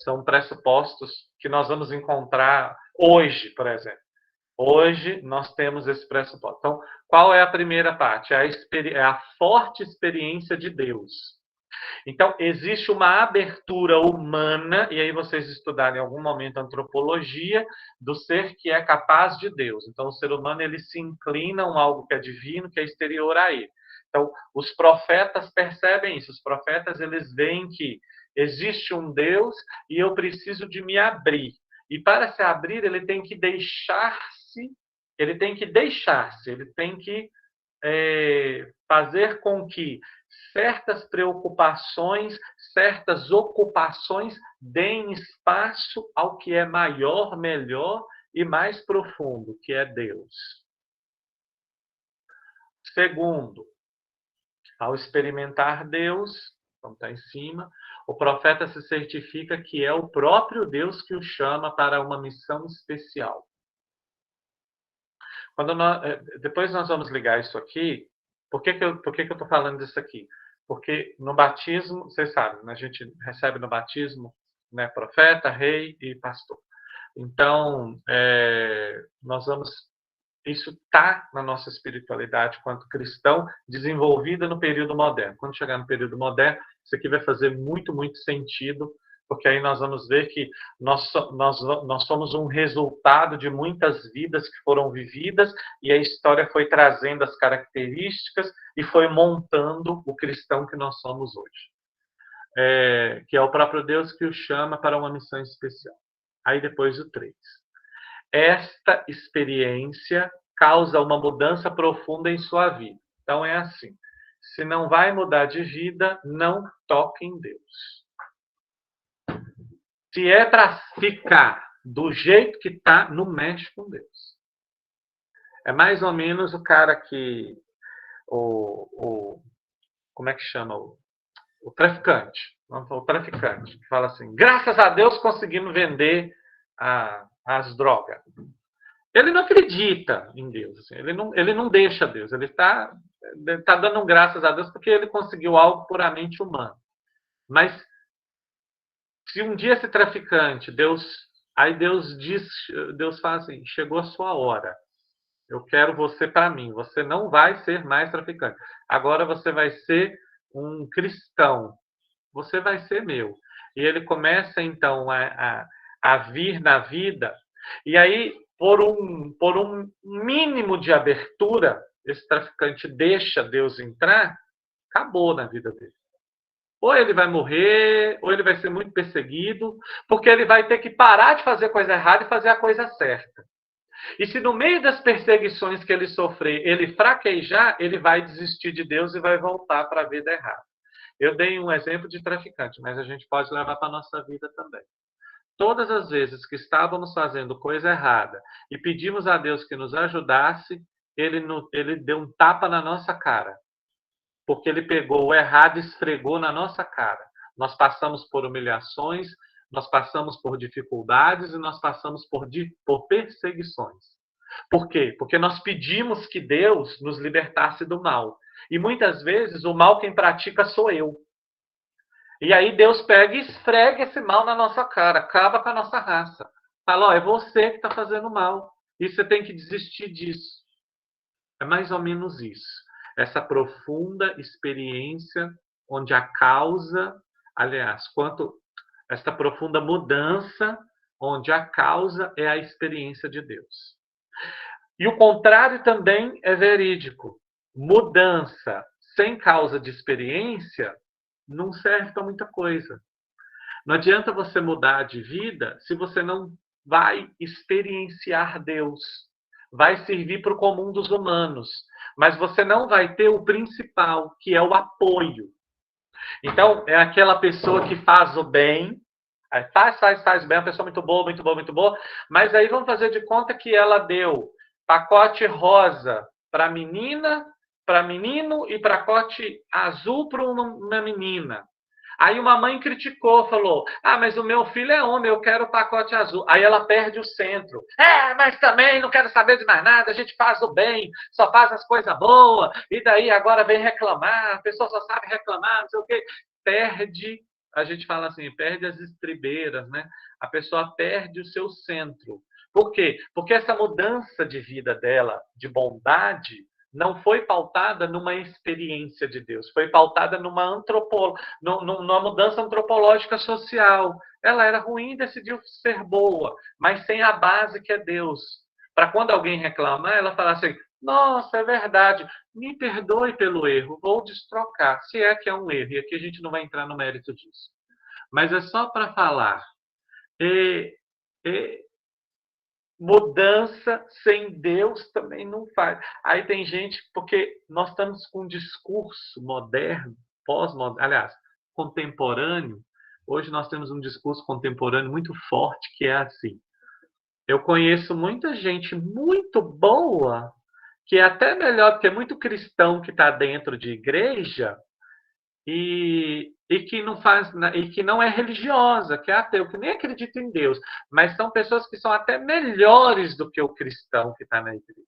São pressupostos que nós vamos encontrar hoje, por exemplo. Hoje nós temos esse pressuposto. Então, qual é a primeira parte? É a forte experiência de Deus. Então, existe uma abertura humana, e aí vocês estudarem em algum momento a antropologia, do ser que é capaz de Deus. Então, o ser humano ele se inclina a algo que é divino, que é exterior a ele. Então, os profetas percebem isso. Os profetas eles veem que existe um Deus e eu preciso de me abrir. E para se abrir, ele tem que deixar-se, ele tem que fazer com que certas preocupações, certas ocupações deem espaço ao que é maior, melhor e mais profundo, que é Deus. Segundo, ao experimentar Deus, como está em cima, o profeta se certifica que é o próprio Deus que o chama para uma missão especial. Depois nós vamos ligar isso aqui. Por que eu estou falando disso aqui? Porque no batismo, vocês sabem, a gente recebe no batismo, né, profeta, rei e pastor. Então, isso está na nossa espiritualidade quanto cristão, desenvolvida no período moderno. Quando chegar no período moderno, isso aqui vai fazer muito, muito sentido, porque aí nós vamos ver que nós somos um resultado de muitas vidas que foram vividas e a história foi trazendo as características e foi montando o cristão que nós somos hoje. Que é o próprio Deus que o chama para uma missão especial. Aí depois o 3. Esta experiência causa uma mudança profunda em sua vida. Então é assim, se não vai mudar de vida, não toque em Deus. Se é para ficar do jeito que está, não mexe com Deus. É mais ou menos o cara que... como é que chama? O traficante. O traficante, que fala assim, graças a Deus conseguimos vender as drogas. Ele não acredita em Deus. Assim, ele não deixa Deus. Ele está dando graças a Deus porque ele conseguiu algo puramente humano. Mas se um dia esse traficante, Deus fala assim, chegou a sua hora. Eu quero você para mim. Você não vai ser mais traficante. Agora você vai ser um cristão. Você vai ser meu. E ele começa, então, a vir na vida. E aí, por um mínimo de abertura, esse traficante deixa Deus entrar, acabou na vida dele. Ou ele vai morrer, ou ele vai ser muito perseguido, porque ele vai ter que parar de fazer a coisa errada e fazer a coisa certa. E se no meio das perseguições que ele sofrer, ele fraquejar, ele vai desistir de Deus e vai voltar para a vida errada. Eu dei um exemplo de traficante, mas a gente pode levar para a nossa vida também. Todas as vezes que estávamos fazendo coisa errada e pedimos a Deus que nos ajudasse, ele deu um tapa na nossa cara. Porque ele pegou o errado e esfregou na nossa cara. Nós passamos por humilhações, nós passamos por dificuldades e nós passamos por perseguições. Por quê? Porque nós pedimos que Deus nos libertasse do mal. E muitas vezes o mal quem pratica sou eu. E aí Deus pega e esfrega esse mal na nossa cara, acaba com a nossa raça. Fala, ó, é você que está fazendo mal. E você tem que desistir disso. É mais ou menos isso. Essa profunda experiência onde a causa, aliás, esta profunda mudança onde a causa é a experiência de Deus. E o contrário também é verídico. Mudança sem causa de experiência não serve para muita coisa. Não adianta você mudar de vida se você não vai experienciar Deus. Vai servir para o comum dos humanos, mas você não vai ter o principal, que é o apoio. Então, é aquela pessoa que faz o bem, faz bem, uma pessoa muito boa, muito boa, muito boa, mas aí vamos fazer de conta que ela deu pacote rosa para menina, para menino e pacote azul para uma menina. Aí uma mãe criticou, falou, mas o meu filho é homem, eu quero o pacote azul. Aí ela perde o centro. Mas também não quero saber de mais nada, a gente faz o bem, só faz as coisas boas, e daí agora vem reclamar, a pessoa só sabe reclamar, não sei o quê. Perde, a gente fala assim, perde as estribeiras, né? A pessoa perde o seu centro. Por quê? Porque essa mudança de vida dela, de bondade, não foi pautada numa experiência de Deus, foi pautada numa mudança antropológica social. Ela era ruim e decidiu ser boa, mas sem a base que é Deus. Para quando alguém reclamar, ela falar assim, nossa, é verdade, me perdoe pelo erro, vou destrocar, se é que é um erro. E aqui a gente não vai entrar no mérito disso. Mas é só para falar. Mudança sem Deus também não faz. Aí tem gente, porque nós estamos com um discurso moderno, pós-moderno, aliás, contemporâneo. Hoje nós temos um discurso contemporâneo muito forte, que é assim. Eu conheço muita gente muito boa, que é até melhor do que muito cristão que está dentro de igreja, e que não é religiosa, que é ateu, que nem acredita em Deus, mas são pessoas que são até melhores do que o cristão que está na igreja.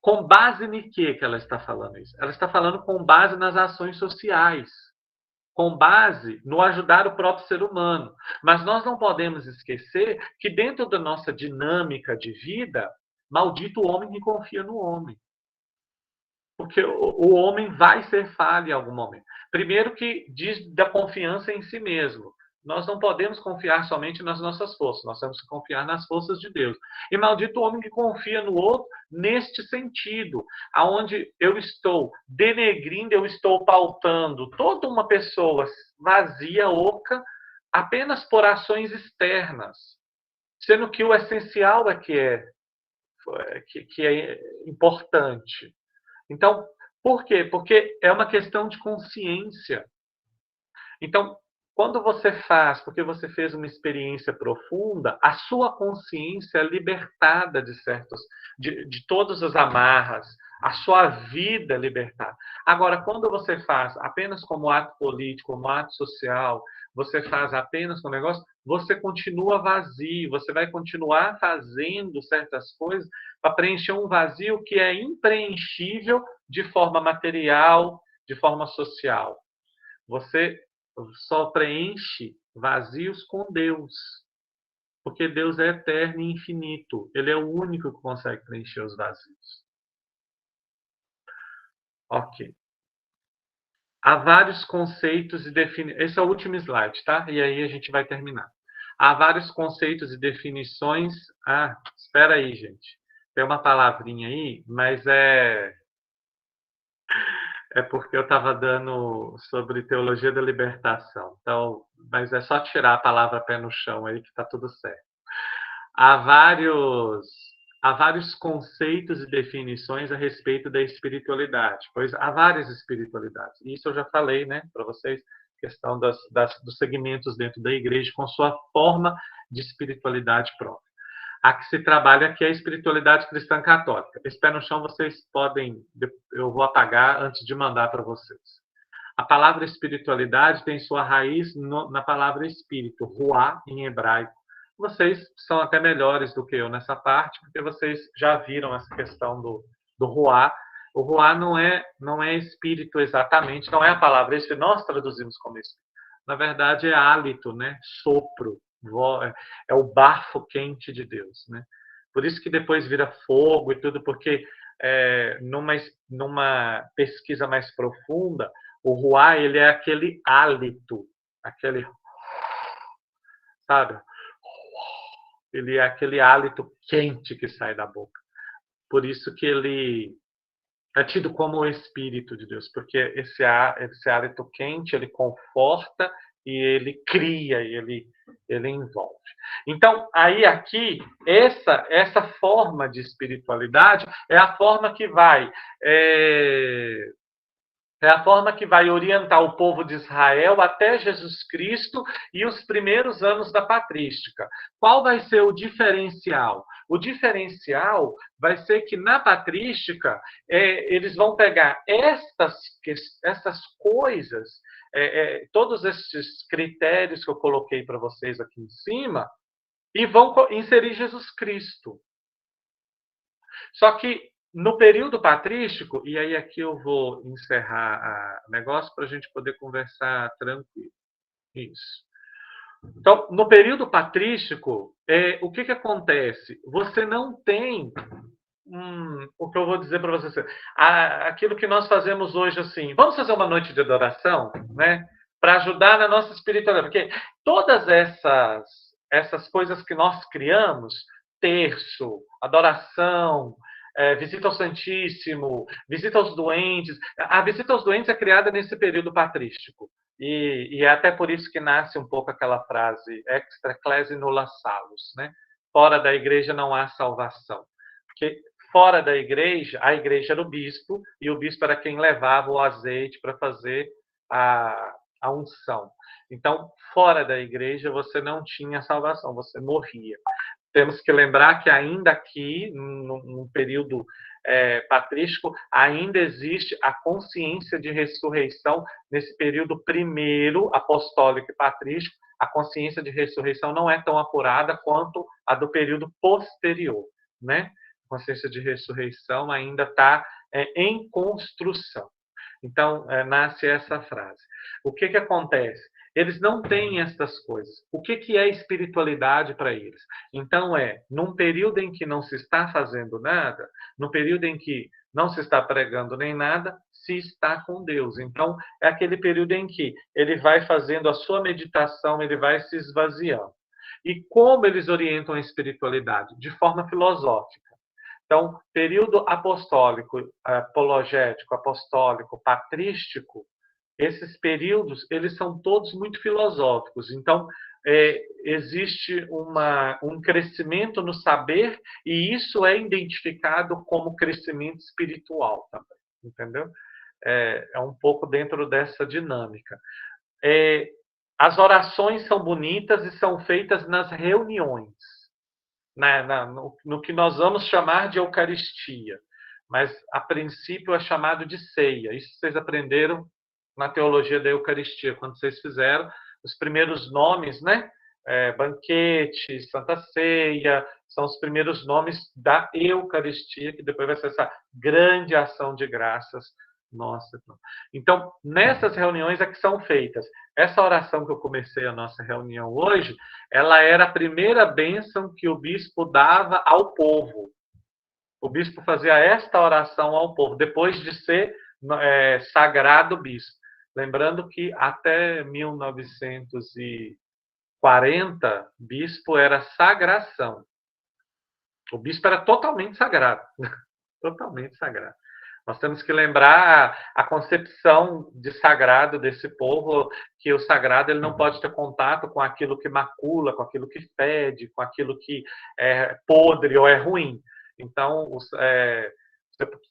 Com base em que ela está falando isso? Ela está falando com base nas ações sociais, com base no ajudar o próprio ser humano. Mas nós não podemos esquecer que dentro da nossa dinâmica de vida, maldito o homem que confia no homem. Porque o homem vai ser falho em algum momento. Primeiro que diz da confiança em si mesmo. Nós não podemos confiar somente nas nossas forças, nós temos que confiar nas forças de Deus. E maldito o homem que confia no outro neste sentido, aonde eu estou denegrindo, eu estou pautando toda uma pessoa vazia, oca, apenas por ações externas, sendo que o essencial é que é importante. Então, por quê? Porque é uma questão de consciência. Então, quando você faz, porque você fez uma experiência profunda, a sua consciência é libertada de todas as amarras, a sua vida é libertada. Agora, quando você faz apenas como ato político, como ato social, você faz apenas com negócio, você continua vazio, você vai continuar fazendo certas coisas para preencher um vazio que é impreenchível de forma material, de forma social. Você só preenche vazios com Deus, porque Deus é eterno e infinito. Ele é o único que consegue preencher os vazios. Ok. Há vários conceitos e definições. Esse é o último slide, tá? E aí a gente vai terminar. Há vários conceitos e definições. Espera aí, gente. Tem uma palavrinha aí, mas é porque eu estava dando sobre teologia da libertação. Então, mas é só tirar a palavra pé no chão aí que está tudo certo. Há vários há vários conceitos e definições a respeito da espiritualidade, pois há várias espiritualidades. E isso eu já falei, né, para vocês, questão dos segmentos dentro da igreja com sua forma de espiritualidade própria. A que se trabalha aqui é a espiritualidade cristã católica. Esse pé no chão vocês podem, eu vou apagar antes de mandar para vocês. A palavra espiritualidade tem sua raiz na palavra espírito, ruá em hebraico. Vocês são até melhores do que eu nessa parte, porque vocês já viram essa questão do ruá. O ruá não é espírito exatamente, não é a palavra espírito, nós traduzimos como espírito. Na verdade, é hálito, né? Sopro, é o bafo quente de Deus, né? Por isso que depois vira fogo e tudo, porque numa pesquisa mais profunda, o ruá, ele é aquele hálito, aquele, sabe? Ele é aquele hálito quente que sai da boca. Por isso que ele é tido como o Espírito de Deus, porque esse hálito quente, ele conforta e ele cria, e ele envolve. Então, aí aqui, essa forma de espiritualidade é a forma que vai orientar o povo de Israel até Jesus Cristo e os primeiros anos da patrística. Qual vai ser o diferencial? O diferencial vai ser que na patrística eles vão pegar essas coisas, todos esses critérios que eu coloquei para vocês aqui em cima, e vão inserir Jesus Cristo. Só que no período patrístico, e aí aqui eu vou encerrar o negócio para a gente poder conversar tranquilo. Isso. Então, no período patrístico, o que acontece? Você não tem o que eu vou dizer para vocês. Aquilo que nós fazemos hoje, assim, vamos fazer uma noite de adoração, né? Para ajudar na nossa espiritualidade. Porque todas essas coisas que nós criamos, terço, adoração, visita ao Santíssimo, visita aos doentes. A visita aos doentes é criada nesse período patrístico. E é até por isso que nasce um pouco aquela frase extra ecclesi nulla salus, né? Fora da igreja não há salvação. Porque fora da igreja, a igreja era o bispo, e o bispo era quem levava o azeite para fazer a unção. Então, fora da igreja, você não tinha salvação, você morria. Temos que lembrar que ainda aqui, num período patrístico, ainda existe a consciência de ressurreição. Nesse período primeiro, apostólico e patrístico, a consciência de ressurreição não é tão apurada quanto a do período posterior, né? A consciência de ressurreição ainda está em construção. Então, nasce essa frase. O que acontece? Eles não têm essas coisas. O que é espiritualidade para eles? Então, num período em que não se está fazendo nada, no período em que não se está pregando nem nada, se está com Deus. Então, é aquele período em que ele vai fazendo a sua meditação, ele vai se esvaziando. E como eles orientam a espiritualidade? De forma filosófica. Então, período apostólico, apologético, apostólico, patrístico, esses períodos, eles são todos muito filosóficos. Então, existe um crescimento no saber, e isso é identificado como crescimento espiritual também, entendeu? É um pouco dentro dessa dinâmica. As orações são bonitas e são feitas nas reuniões, no que nós vamos chamar de Eucaristia, mas a princípio é chamado de ceia. Isso vocês aprenderam na teologia da Eucaristia, quando vocês fizeram os primeiros nomes, né? Banquete, Santa Ceia, são os primeiros nomes da Eucaristia, que depois vai ser essa grande ação de graças nossa. Então, nessas reuniões é que são feitas. Essa oração que eu comecei a nossa reunião hoje, ela era a primeira bênção que o bispo dava ao povo. O bispo fazia esta oração ao povo, depois de ser sagrado bispo. Lembrando que até 1940, bispo era sagração. O bispo era totalmente sagrado. Totalmente sagrado. Nós temos que lembrar a concepção de sagrado desse povo, que o sagrado ele não pode ter contato com aquilo que macula, com aquilo que fede, com aquilo que é podre ou é ruim. Então, vocês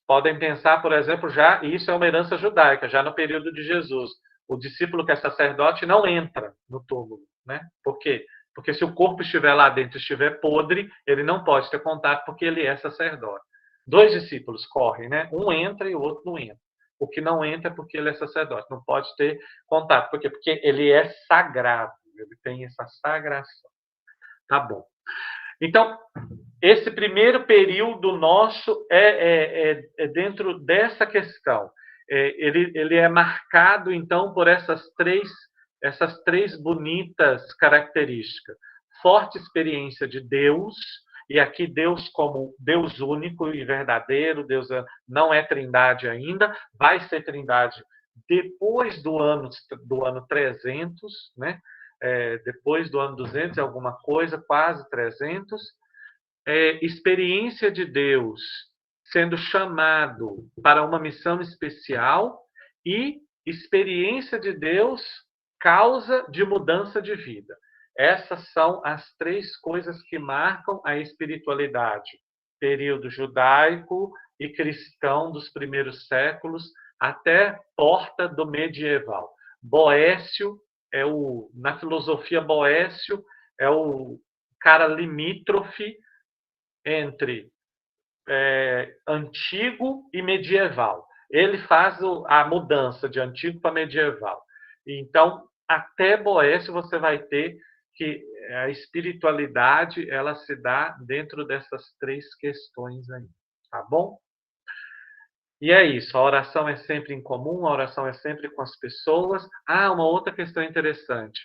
podem pensar, por exemplo, já isso é uma herança judaica, já no período de Jesus. O discípulo que é sacerdote não entra no túmulo, né? Por quê? Porque se o corpo estiver lá dentro, estiver podre, ele não pode ter contato porque ele é sacerdote. 2 discípulos correm, né? Um entra e o outro não entra. O que não entra é porque ele é sacerdote, não pode ter contato. Por quê? Porque ele é sagrado, ele tem essa sagração. Tá bom. Então, esse primeiro período nosso é dentro dessa questão. Ele é marcado, então, por essas três bonitas características. Forte experiência de Deus, e aqui Deus como Deus único e verdadeiro, Deus não é trindade ainda, vai ser trindade depois do ano 300, né? Depois do ano 200 e alguma coisa, quase 300, experiência de Deus sendo chamado para uma missão especial e experiência de Deus causa de mudança de vida. Essas são as 3 coisas que marcam a espiritualidade. Período judaico e cristão dos primeiros séculos até porta do medieval. Boécio na filosofia Boécio é o cara limítrofe entre antigo e medieval. Ele faz a mudança de antigo para medieval. Então, até Boécio você vai ter que a espiritualidade ela se dá dentro dessas 3 questões aí, tá bom? E é isso, a oração é sempre em comum, a oração é sempre com as pessoas. Uma outra questão interessante.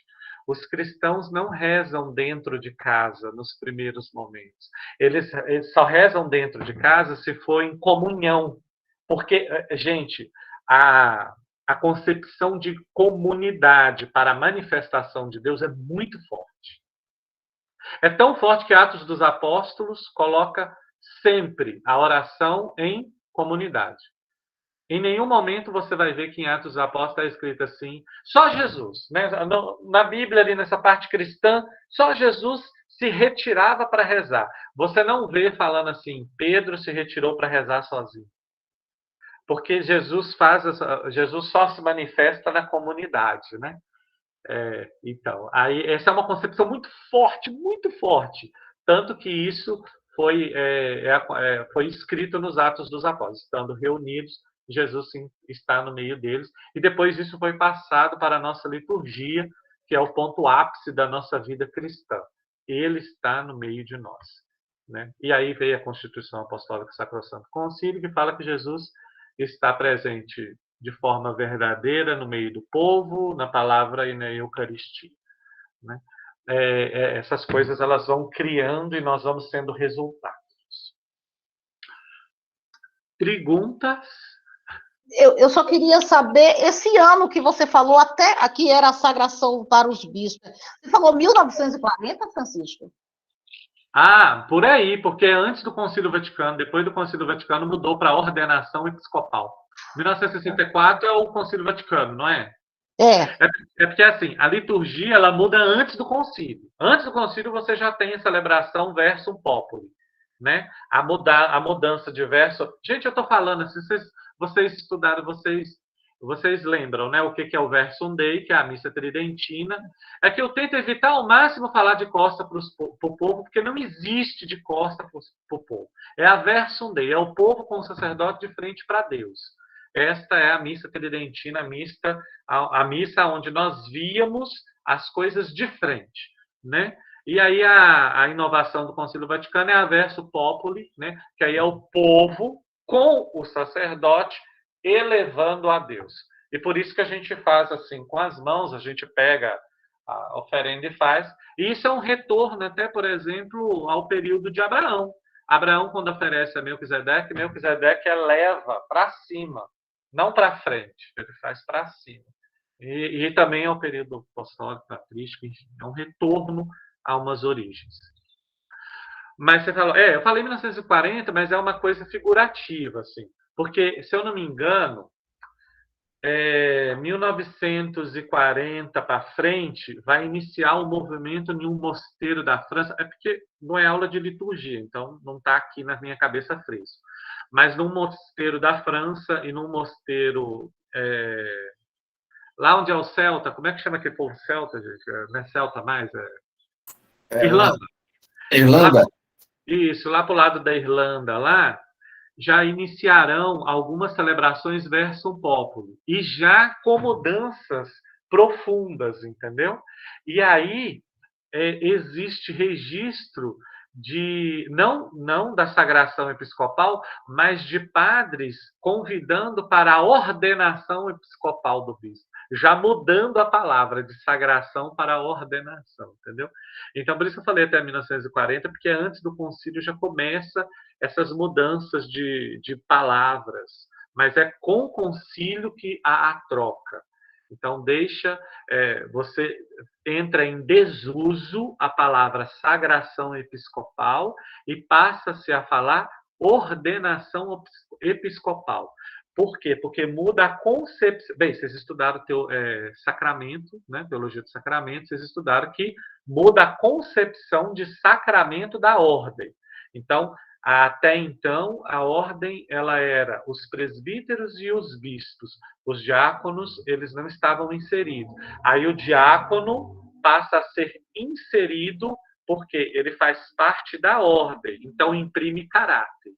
Os cristãos não rezam dentro de casa nos primeiros momentos. Eles só rezam dentro de casa se for em comunhão. Porque, gente, a concepção de comunidade para a manifestação de Deus é muito forte. É tão forte que Atos dos Apóstolos coloca sempre a oração em comunidade. Em nenhum momento você vai ver que em Atos dos Apóstolos está escrito assim, só Jesus. Né? Na Bíblia, ali nessa parte cristã, só Jesus se retirava para rezar. Você não vê falando assim, Pedro se retirou para rezar sozinho. Porque Jesus só se manifesta na comunidade, né? Então, aí essa é uma concepção muito forte. Tanto que isso foi escrito nos Atos dos Apóstolos. Estando reunidos, Jesus sim, está no meio deles. E depois isso foi passado para a nossa liturgia, que é o ponto ápice da nossa vida cristã. Ele está no meio de nós. Né? E aí veio a Constituição Apostólica Sacrosanto Concílio, que fala que Jesus está presente de forma verdadeira no meio do povo, na palavra e na Eucaristia. Né? Essas coisas elas vão criando e nós vamos sendo resultados. Perguntas? Eu só queria saber, esse ano que você falou, até aqui era a sagração para os bispos. Você falou 1940, Francisco? Por aí, porque antes do Concílio Vaticano, depois do Concílio Vaticano, mudou para a ordenação episcopal. 1964 é o Concílio Vaticano, não é? É porque, assim, a liturgia ela muda antes do concílio. Antes do concílio você já tem a celebração versum populi, né? A mudança de verso... Gente, eu estou falando, se vocês estudaram, vocês lembram, né? O que é o versum Dei, que é a missa tridentina. É que eu tento evitar ao máximo falar de costa para o povo, porque não existe de costa para o povo. É a versum Dei, é o povo com o sacerdote de frente para Deus. Esta é a missa tridentina, a missa onde nós víamos as coisas de frente, né? E aí a inovação do Concílio Vaticano é a verso populi, né? Que aí é o povo com o sacerdote elevando a Deus. E por isso que a gente faz assim, com as mãos, a gente pega a oferenda e faz. E isso é um retorno até, por exemplo, ao período de Abraão. Abraão, quando oferece a Melquisedeque eleva para cima, não para frente, ele faz para cima. E também é um período apostólico, patrístico, enfim, é um retorno a umas origens. Mas você falou, eu falei 1940, mas é uma coisa figurativa, assim, porque, se eu não me engano, 1940 para frente, vai iniciar o movimento em um mosteiro da França. É porque não é aula de liturgia, então não está aqui na minha cabeça fresco. Mas num mosteiro da França e num mosteiro lá onde é o Celta, como é que chama aquele povo celta, gente? Não é Celta mais, Irlanda. Irlanda? Isso, lá para o lado da Irlanda, lá, já iniciarão algumas celebrações versum populi, e já com mudanças profundas, entendeu? E aí existe registro não da sagração episcopal, mas de padres convidando para a ordenação episcopal do bispo, já mudando a palavra de sagração para a ordenação, entendeu? Então, por isso eu falei até 1940, porque antes do concílio já começa essas mudanças de palavras, mas é com o concílio que há a troca. Então, você entra em desuso a palavra sagração episcopal e passa-se a falar ordenação episcopal. Por quê? Porque muda a concepção. Bem, vocês estudaram sacramento, né? Teologia do sacramento, vocês estudaram que muda a concepção de sacramento da ordem. Então, até então, a ordem ela era os presbíteros e os bispos. Os diáconos, eles não estavam inseridos. Aí o diácono passa a ser inserido porque ele faz parte da ordem, então imprime caráter.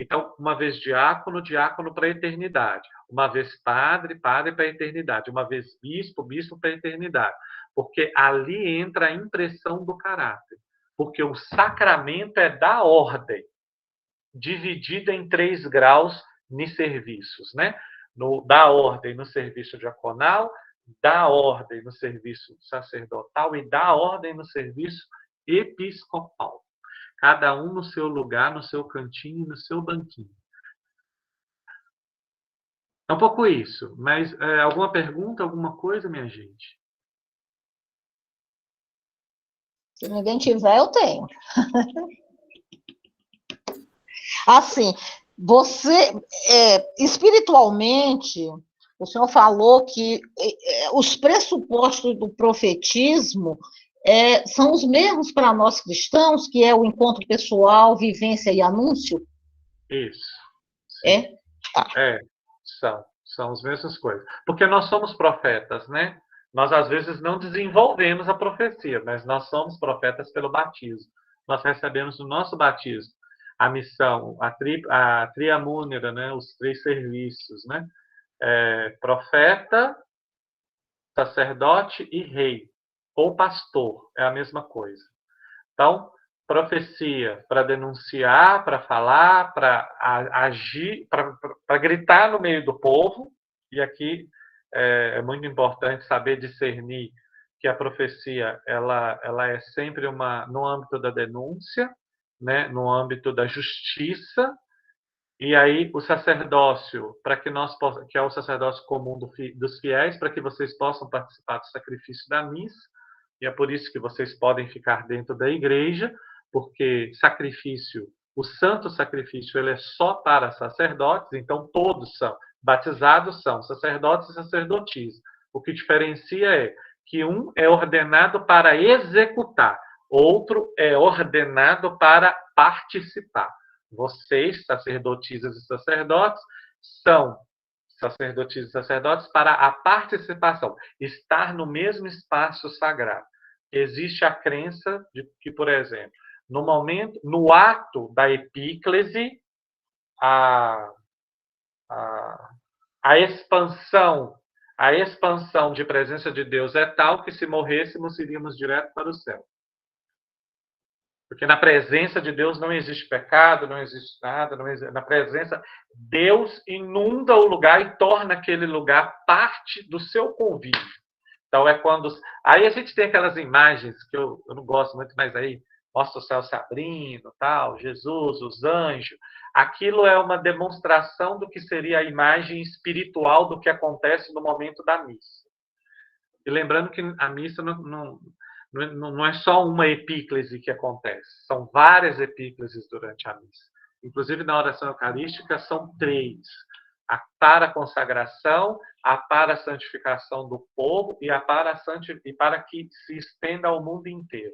Então, uma vez diácono, diácono para a eternidade. Uma vez padre, padre para a eternidade. Uma vez bispo, bispo para a eternidade. Porque ali entra a impressão do caráter. Porque o sacramento é da ordem, dividida em 3 graus de serviços, né? Da ordem no serviço diaconal, da ordem no serviço sacerdotal e da ordem no serviço episcopal. Cada um no seu lugar, no seu cantinho, no seu banquinho. É um pouco isso. Mas alguma pergunta, alguma coisa, minha gente? Se ninguém tiver, eu tenho. Assim, você, espiritualmente, o senhor falou que os pressupostos do profetismo são os mesmos para nós cristãos, que é o encontro pessoal, vivência e anúncio? Isso. É? São as mesmas coisas. Porque nós somos profetas, né? Nós, às vezes, não desenvolvemos a profecia, mas nós somos profetas pelo batismo. Nós recebemos no nosso batismo a missão, a triamúnera, né? Os 3 serviços, né? Profeta, sacerdote e rei. Ou pastor, é a mesma coisa. Então, profecia para denunciar, para falar, para agir, para gritar no meio do povo. E aqui é muito importante saber discernir que a profecia ela é sempre no âmbito da denúncia, né, no âmbito da justiça. E aí o sacerdócio, que é o sacerdócio comum dos fiéis, para que vocês possam participar do sacrifício da missa. E é por isso que vocês podem ficar dentro da igreja, porque o santo sacrifício, ele é só para sacerdotes, então todos são batizados, são sacerdotes e sacerdotisas. O que diferencia é que um é ordenado para executar, outro é ordenado para participar. Vocês, sacerdotisas e sacerdotes, são sacerdotisas e sacerdotes para a participação, estar no mesmo espaço sagrado. Existe a crença de que, por exemplo, no ato da epíclese, a expansão de presença de Deus é tal que, se morrêssemos, iríamos direto para o céu. Porque na presença de Deus não existe pecado, não existe nada. Na presença, Deus inunda o lugar e torna aquele lugar parte do seu convívio. Então é quando... Aí a gente tem aquelas imagens que eu não gosto muito, mas aí mostra o céu se abrindo, tal, Jesus, os anjos. Aquilo é uma demonstração do que seria a imagem espiritual do que acontece no momento da missa. E lembrando que a missa não é só uma epíclese que acontece, são várias epícleses durante a missa. Inclusive, na oração eucarística, são 3. A para a consagração, a para a santificação do povo e a para que se estenda ao mundo inteiro.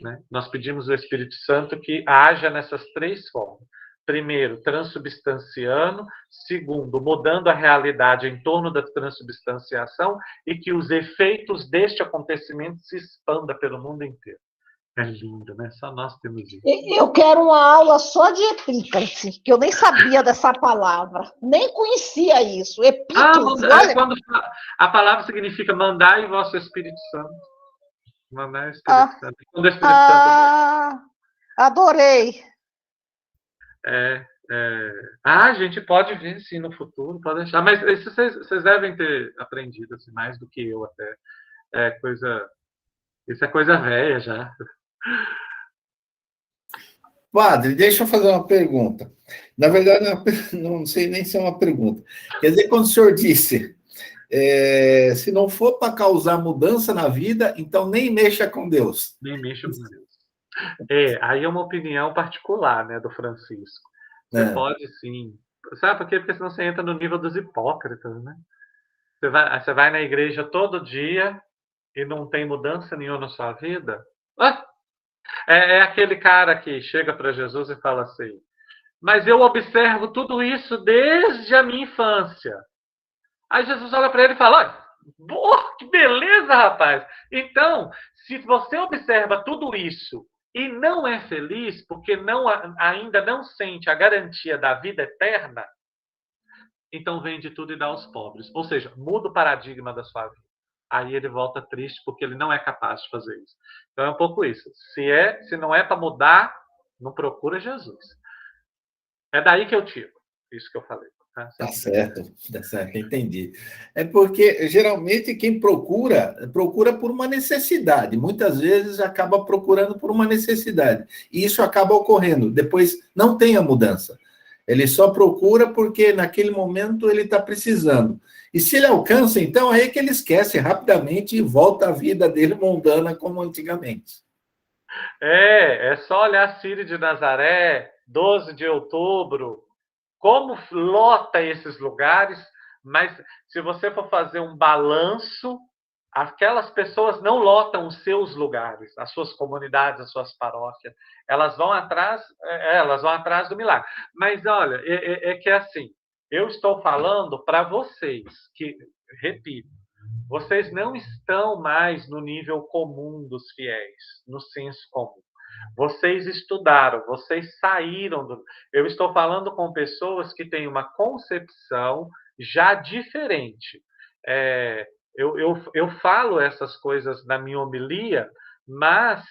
Né? Nós pedimos ao Espírito Santo que haja nessas três formas. Primeiro, transubstanciando. Segundo, mudando a realidade em torno da transubstanciação e que os efeitos deste acontecimento se expandam pelo mundo inteiro. É lindo, né? Só nós temos isso. Eu quero uma aula só de epíclise, que eu nem sabia dessa palavra, nem conhecia isso. Epíclise, olha. Quando a palavra significa mandar em vosso Espírito Santo. Mandar o Espírito Santo. Quando o Espírito Santo... Adorei. A gente pode ver, sim, no futuro, pode deixar. Mas isso vocês devem ter aprendido assim, mais do que eu até. Isso é coisa velha já. Padre, deixa eu fazer uma pergunta. Na verdade, não sei nem se é uma pergunta. Quer dizer, quando o senhor disse, se não for para causar mudança na vida, então nem mexa com Deus. Nem mexa com Deus. Aí é uma opinião particular, né, do Francisco. Você pode, sim. Sabe por quê? Porque senão você entra no nível dos hipócritas, né? Você vai na igreja todo dia e não tem mudança nenhuma na sua vida. É aquele cara que chega para Jesus e fala assim, mas eu observo tudo isso desde a minha infância. Aí Jesus olha para ele e fala, boa, que beleza, rapaz. Então, se você observa tudo isso e não é feliz porque ainda não sente a garantia da vida eterna, então vende tudo e dá aos pobres. Ou seja, muda o paradigma da sua vida. Aí ele volta triste porque ele não é capaz de fazer isso. Então é um pouco isso. Se não é para mudar, não procura Jesus. É daí que eu tiro isso que eu falei. Tá certo, entendi. É porque, geralmente, quem procura por uma necessidade. Muitas vezes acaba procurando por uma necessidade. E isso acaba ocorrendo. Depois não tem a mudança. Ele só procura porque, naquele momento, ele está precisando. E se ele alcança, então, aí é que ele esquece rapidamente e volta à vida dele mundana como antigamente. É só olhar Círio de Nazaré, 12 de outubro, como lota esses lugares, mas se você for fazer um balanço, aquelas pessoas não lotam os seus lugares, as suas comunidades, as suas paróquias, elas vão atrás do milagre. Mas olha, que assim, eu estou falando para vocês que, repito, vocês não estão mais no nível comum dos fiéis, no senso comum. Vocês estudaram, vocês saíram do... Eu estou falando com pessoas que têm uma concepção já diferente. Eu falo essas coisas na minha homilia, mas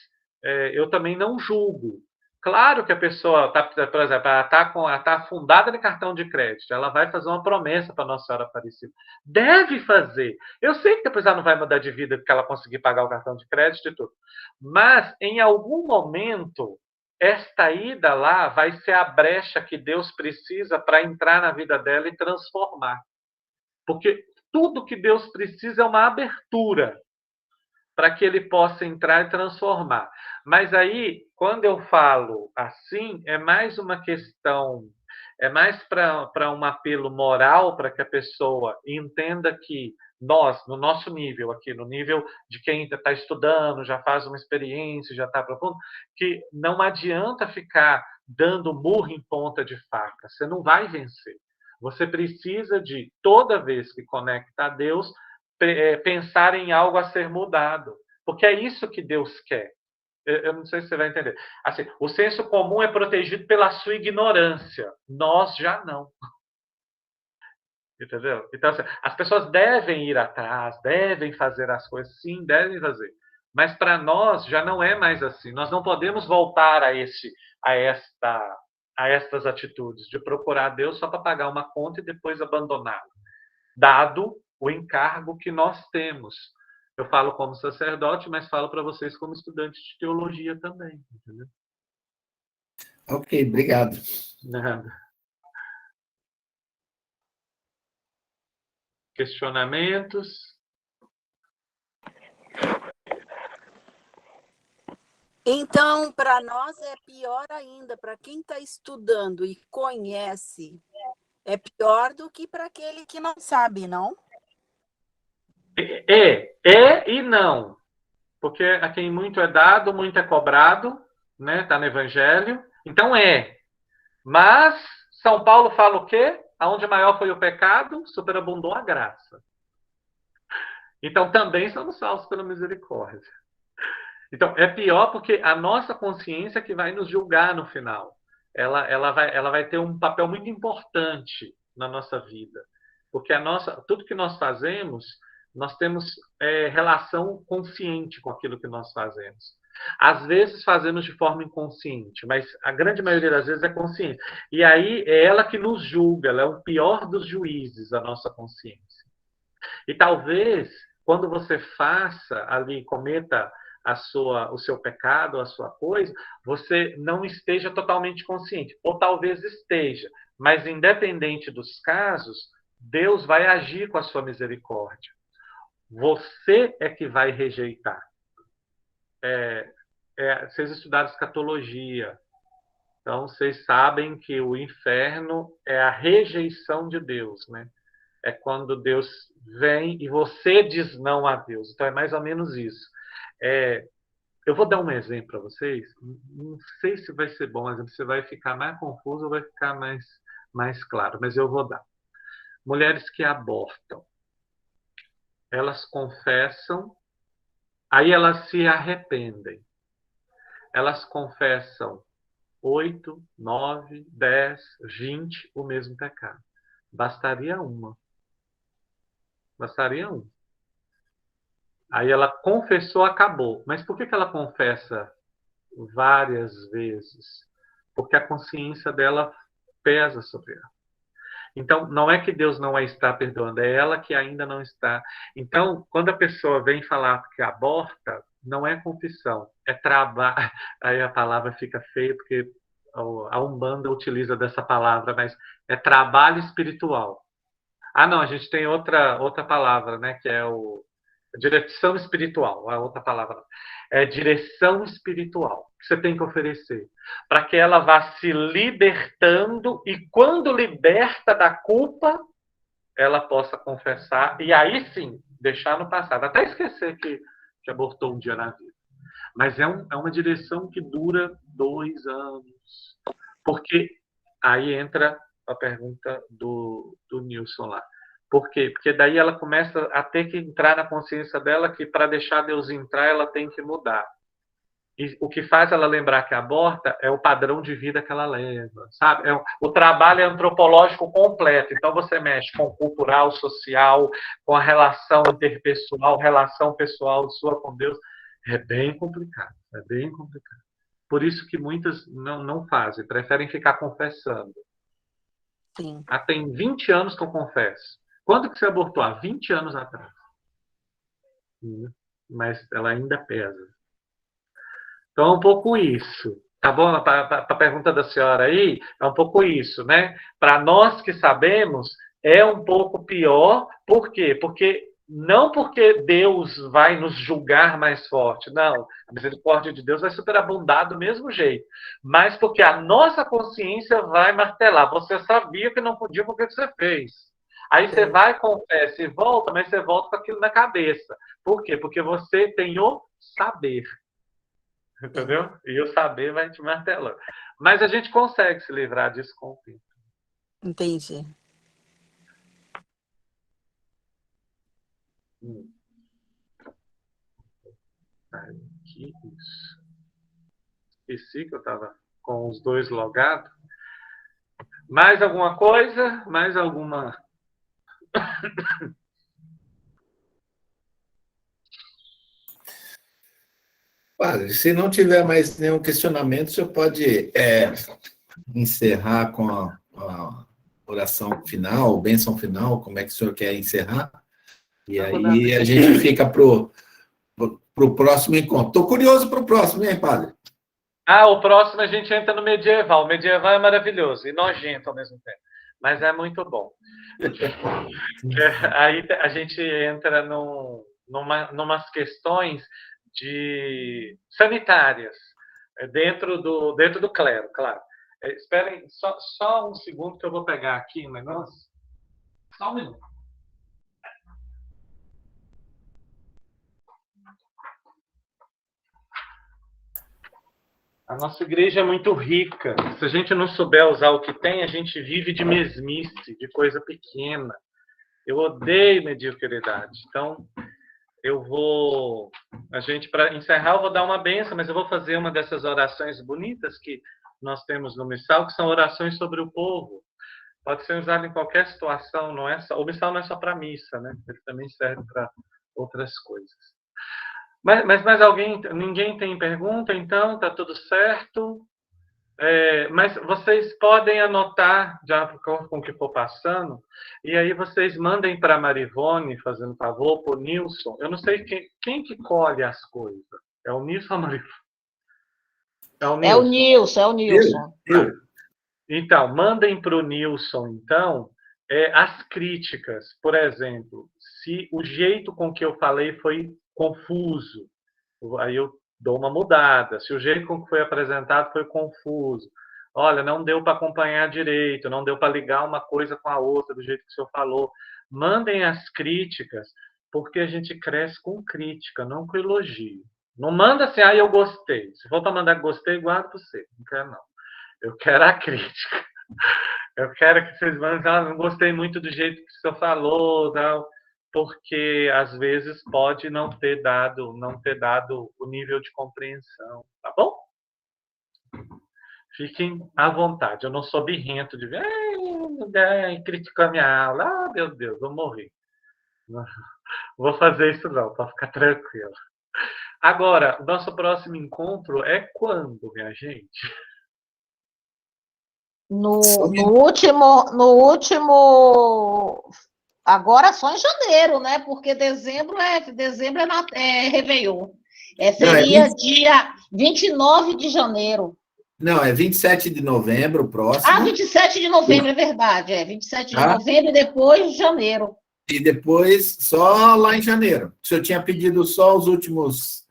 eu também não julgo. Claro que a pessoa, por exemplo, ela está afundada no cartão de crédito, ela vai fazer uma promessa para Nossa Senhora Aparecida. Deve fazer. Eu sei que depois ela não vai mudar de vida porque ela conseguir pagar o cartão de crédito e tudo. Mas, em algum momento, esta ida lá vai ser a brecha que Deus precisa para entrar na vida dela e transformar. Porque tudo que Deus precisa é uma abertura para que ele possa entrar e transformar. Mas aí, quando eu falo assim, é mais uma questão, é mais para um apelo moral, para que a pessoa entenda que nós, no nosso nível aqui, no nível de quem está estudando, já faz uma experiência, já está profundo, que não adianta ficar dando murro em ponta de faca, você não vai vencer. Você precisa de, toda vez que conecta a Deus, pensar em algo a ser mudado. Porque é isso que Deus quer. Eu não sei se você vai entender. Assim, o senso comum é protegido pela sua ignorância. Nós já não. Entendeu? Então, assim, as pessoas devem ir atrás, devem fazer as coisas. Sim, devem fazer. Mas para nós já não é mais assim. Nós não podemos voltar a estas atitudes de procurar Deus só para pagar uma conta e depois abandoná-lo. Dado o encargo que nós temos. Eu falo como sacerdote, mas falo para vocês como estudante de teologia também. Entendeu? Ok, obrigado. Nada. Questionamentos? Então, para nós é pior ainda, para quem está estudando e conhece É pior do que para aquele que não sabe, não? É e não. Porque a quem muito é dado, muito é cobrado, né? Está no Evangelho. Então Mas São Paulo fala o quê? Aonde maior foi o pecado, superabundou a graça. Então também somos salvos pela misericórdia. Então é pior porque a nossa consciência que vai nos julgar no final. Ela vai ter um papel muito importante na nossa vida. Porque tudo que nós fazemos, nós temos relação consciente com aquilo que nós fazemos. Às vezes fazemos de forma inconsciente, mas a grande maioria das vezes é consciente. E aí é ela que nos julga, ela é o pior dos juízes, a nossa consciência. E talvez, quando você faça ali, cometa o seu pecado, a sua coisa, você não esteja totalmente consciente. Ou talvez esteja, mas independente dos casos, Deus vai agir com a sua misericórdia. Você é que vai rejeitar. Vocês estudaram escatologia, então vocês sabem que o inferno é a rejeição de Deus, né? É quando Deus vem e você diz não a Deus. Então é mais ou menos isso. Eu vou dar um exemplo para vocês. Não sei se vai ser bom, mas você vai ficar mais confuso ou vai ficar mais claro, mas eu vou dar. Mulheres que abortam, elas confessam, aí elas se arrependem. Elas confessam 8, 9, 10, 20 o mesmo pecado. Bastaria uma. Bastaria um. Aí ela confessou, acabou. Mas por que ela confessa várias vezes? Porque a consciência dela pesa sobre ela. Então, não é que Deus não a está perdoando, é ela que ainda não está. Então, quando a pessoa vem falar que aborta, não é confissão, é trabalho. Aí a palavra fica feia, porque a Umbanda utiliza dessa palavra, mas é trabalho espiritual. Não, a gente tem outra palavra, né, que é direção espiritual, a outra palavra. É direção espiritual que você tem que oferecer. Para que ela vá se libertando e, quando liberta da culpa, ela possa confessar e aí sim deixar no passado. Até esquecer que abortou um dia na vida. Mas é uma direção que dura 2 anos. Porque aí entra a pergunta do Nilson lá. Por quê? Porque daí ela começa a ter que entrar na consciência dela que para deixar Deus entrar, ela tem que mudar. E o que faz ela lembrar que aborta é o padrão de vida que ela leva, sabe? O trabalho é antropológico completo. Então você mexe com o cultural, social, com a relação interpessoal, relação pessoal sua com Deus. É bem complicado, é bem complicado. Por isso que muitas não fazem, preferem ficar confessando. Sim. Tem 20 anos que eu confesso. Quando que você abortou? Há 20 anos atrás. Mas ela ainda pesa. Então é um pouco isso. Tá bom? Para a pergunta da senhora aí, é um pouco isso, né? Para nós que sabemos, é um pouco pior. Por quê? Não porque Deus vai nos julgar mais forte, não. A misericórdia de Deus vai superabundar do mesmo jeito. Mas porque a nossa consciência vai martelar. Você sabia que não podia porque você fez. Aí você vai, confessa e volta, mas você volta com aquilo na cabeça. Por quê? Porque você tem o saber. Entendeu? E o saber vai te martelando. Mas a gente consegue se livrar disso com o tempo. Entendi. Aqui, isso. Esqueci que eu estava com os dois logados. Mais alguma coisa? Mais alguma? Padre, se não tiver mais nenhum questionamento, o senhor pode encerrar com a oração final, bênção final, como é que o senhor quer encerrar? E aí a gente fica para o próximo encontro. Estou curioso para o próximo, hein, padre? O próximo a gente entra no medieval. O medieval é maravilhoso e nojento ao mesmo tempo, mas é muito bom. Aí a gente entra numas questões sanitárias dentro do clero, claro. Esperem só um segundo que eu vou pegar aqui o negócio. Só um minuto. A nossa igreja é muito rica. Se a gente não souber usar o que tem, a gente vive de mesmice, de coisa pequena. Eu odeio mediocridade. Então, para encerrar, eu vou dar uma benção, mas eu vou fazer uma dessas orações bonitas que nós temos no Missal, que são orações sobre o povo. Pode ser usado em qualquer situação, não é só, o Missal não é só para missa, né? Ele também serve para outras coisas. Mas mais alguém? Ninguém tem pergunta, então? Tá tudo certo? Mas vocês podem anotar, já com o que for passando, e aí vocês mandem para a Marivone, fazendo favor, para o Nilson. Eu não sei quem que colhe as coisas. É o Nilson ou a Marivone? É o Nilson. É o Nilson. Então, mandem para o Nilson, então, as críticas. Por exemplo, se o jeito com que eu falei foi confuso, aí eu dou uma mudada. Se o jeito com que foi apresentado foi confuso, olha, não deu para acompanhar direito, não deu para ligar uma coisa com a outra do jeito que o senhor falou. Mandem as críticas, porque a gente cresce com crítica, não com elogio. Não manda assim, eu gostei. Se for para mandar gostei, guarda para você. Não quero, não. Eu quero a crítica. Eu quero que vocês mandem, não gostei muito do jeito que o senhor falou, tal, porque às vezes pode não ter dado o nível de compreensão, tá bom? Fiquem à vontade. Eu não sou birrento de ver, criticou a minha aula. Meu Deus, vou morrer. Não vou fazer isso não, para ficar tranquilo. Agora, o nosso próximo encontro é quando, minha gente? No último, agora só em janeiro, né? Porque dezembro é Réveillon. Seria dia 29 de janeiro. Não, é 27 de novembro, o próximo. 27 de novembro, é verdade. 27 de novembro e depois de janeiro. E depois só lá em janeiro. O senhor tinha pedido só os últimos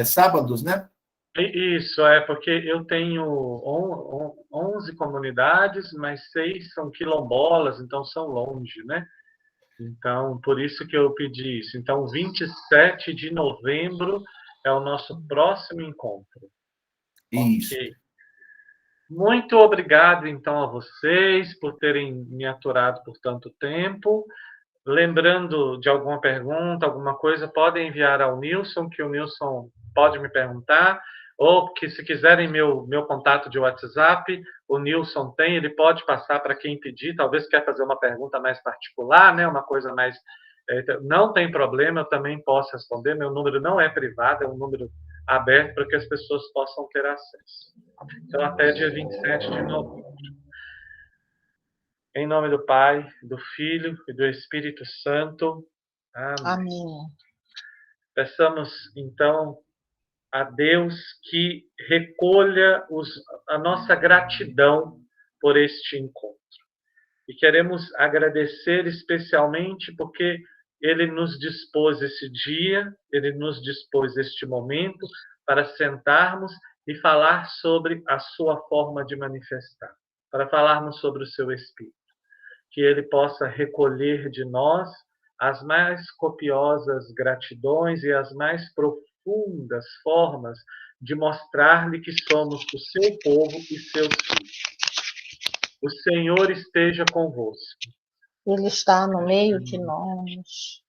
sábados, né? Isso, porque eu tenho 11 comunidades, mas 6 são quilombolas, então são longe, né? Então, por isso que eu pedi isso. Então, 27 de novembro é o nosso próximo encontro. Isso. Okay. Muito obrigado, então, a vocês por terem me aturado por tanto tempo. Lembrando de alguma pergunta, alguma coisa, podem enviar ao Nilson, que o Nilson pode me perguntar, ou que se quiserem meu contato de WhatsApp, o Nilson tem, ele pode passar para quem pedir, talvez quer fazer uma pergunta mais particular, né, uma coisa mais... não tem problema, eu também posso responder, meu número não é privado, é um número aberto para que as pessoas possam ter acesso. Então, até dia 27 de novembro. Em nome do Pai, do Filho e do Espírito Santo. Amém. Amém. Peçamos, então, a Deus que recolha a nossa gratidão por este encontro. E queremos agradecer especialmente porque Ele nos dispôs esse dia, Ele nos dispôs este momento para sentarmos e falar sobre a sua forma de manifestar, para falarmos sobre o seu Espírito. Que Ele possa recolher de nós as mais copiosas gratidões e as mais profundas formas de mostrar-lhe que somos o seu povo e seus filhos. O Senhor esteja convosco. Ele está no meio de nós.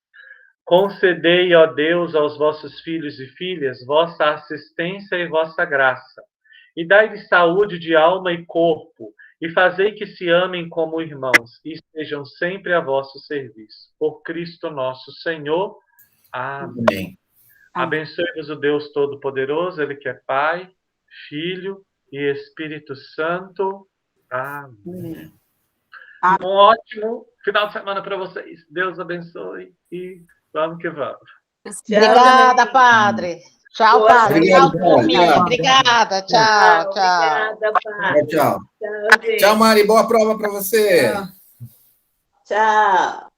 Concedei, ó Deus, aos vossos filhos e filhas vossa assistência e vossa graça, e dai-lhes saúde de alma e corpo, e fazei que se amem como irmãos, e estejam sempre a vosso serviço. Por Cristo nosso Senhor. Amém. Abençoe-vos o Deus Todo-Poderoso, Ele que é Pai, Filho e Espírito Santo. Amém. Um ótimo final de semana para vocês. Deus abençoe e vamos que vamos. Obrigada, Padre. Tchau, Boa Padre. Obrigado, Tchau, turminha. Obrigada. Tchau, tchau. Obrigada, Padre. Tchau. Tchau, Tchau, Mari. Boa prova para você. Tchau.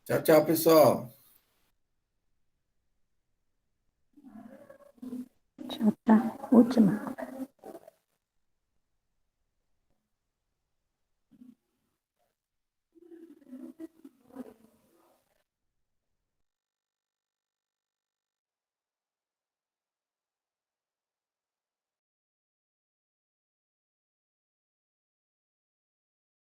Tchau, tchau, pessoal. Tchau, tchau. Última.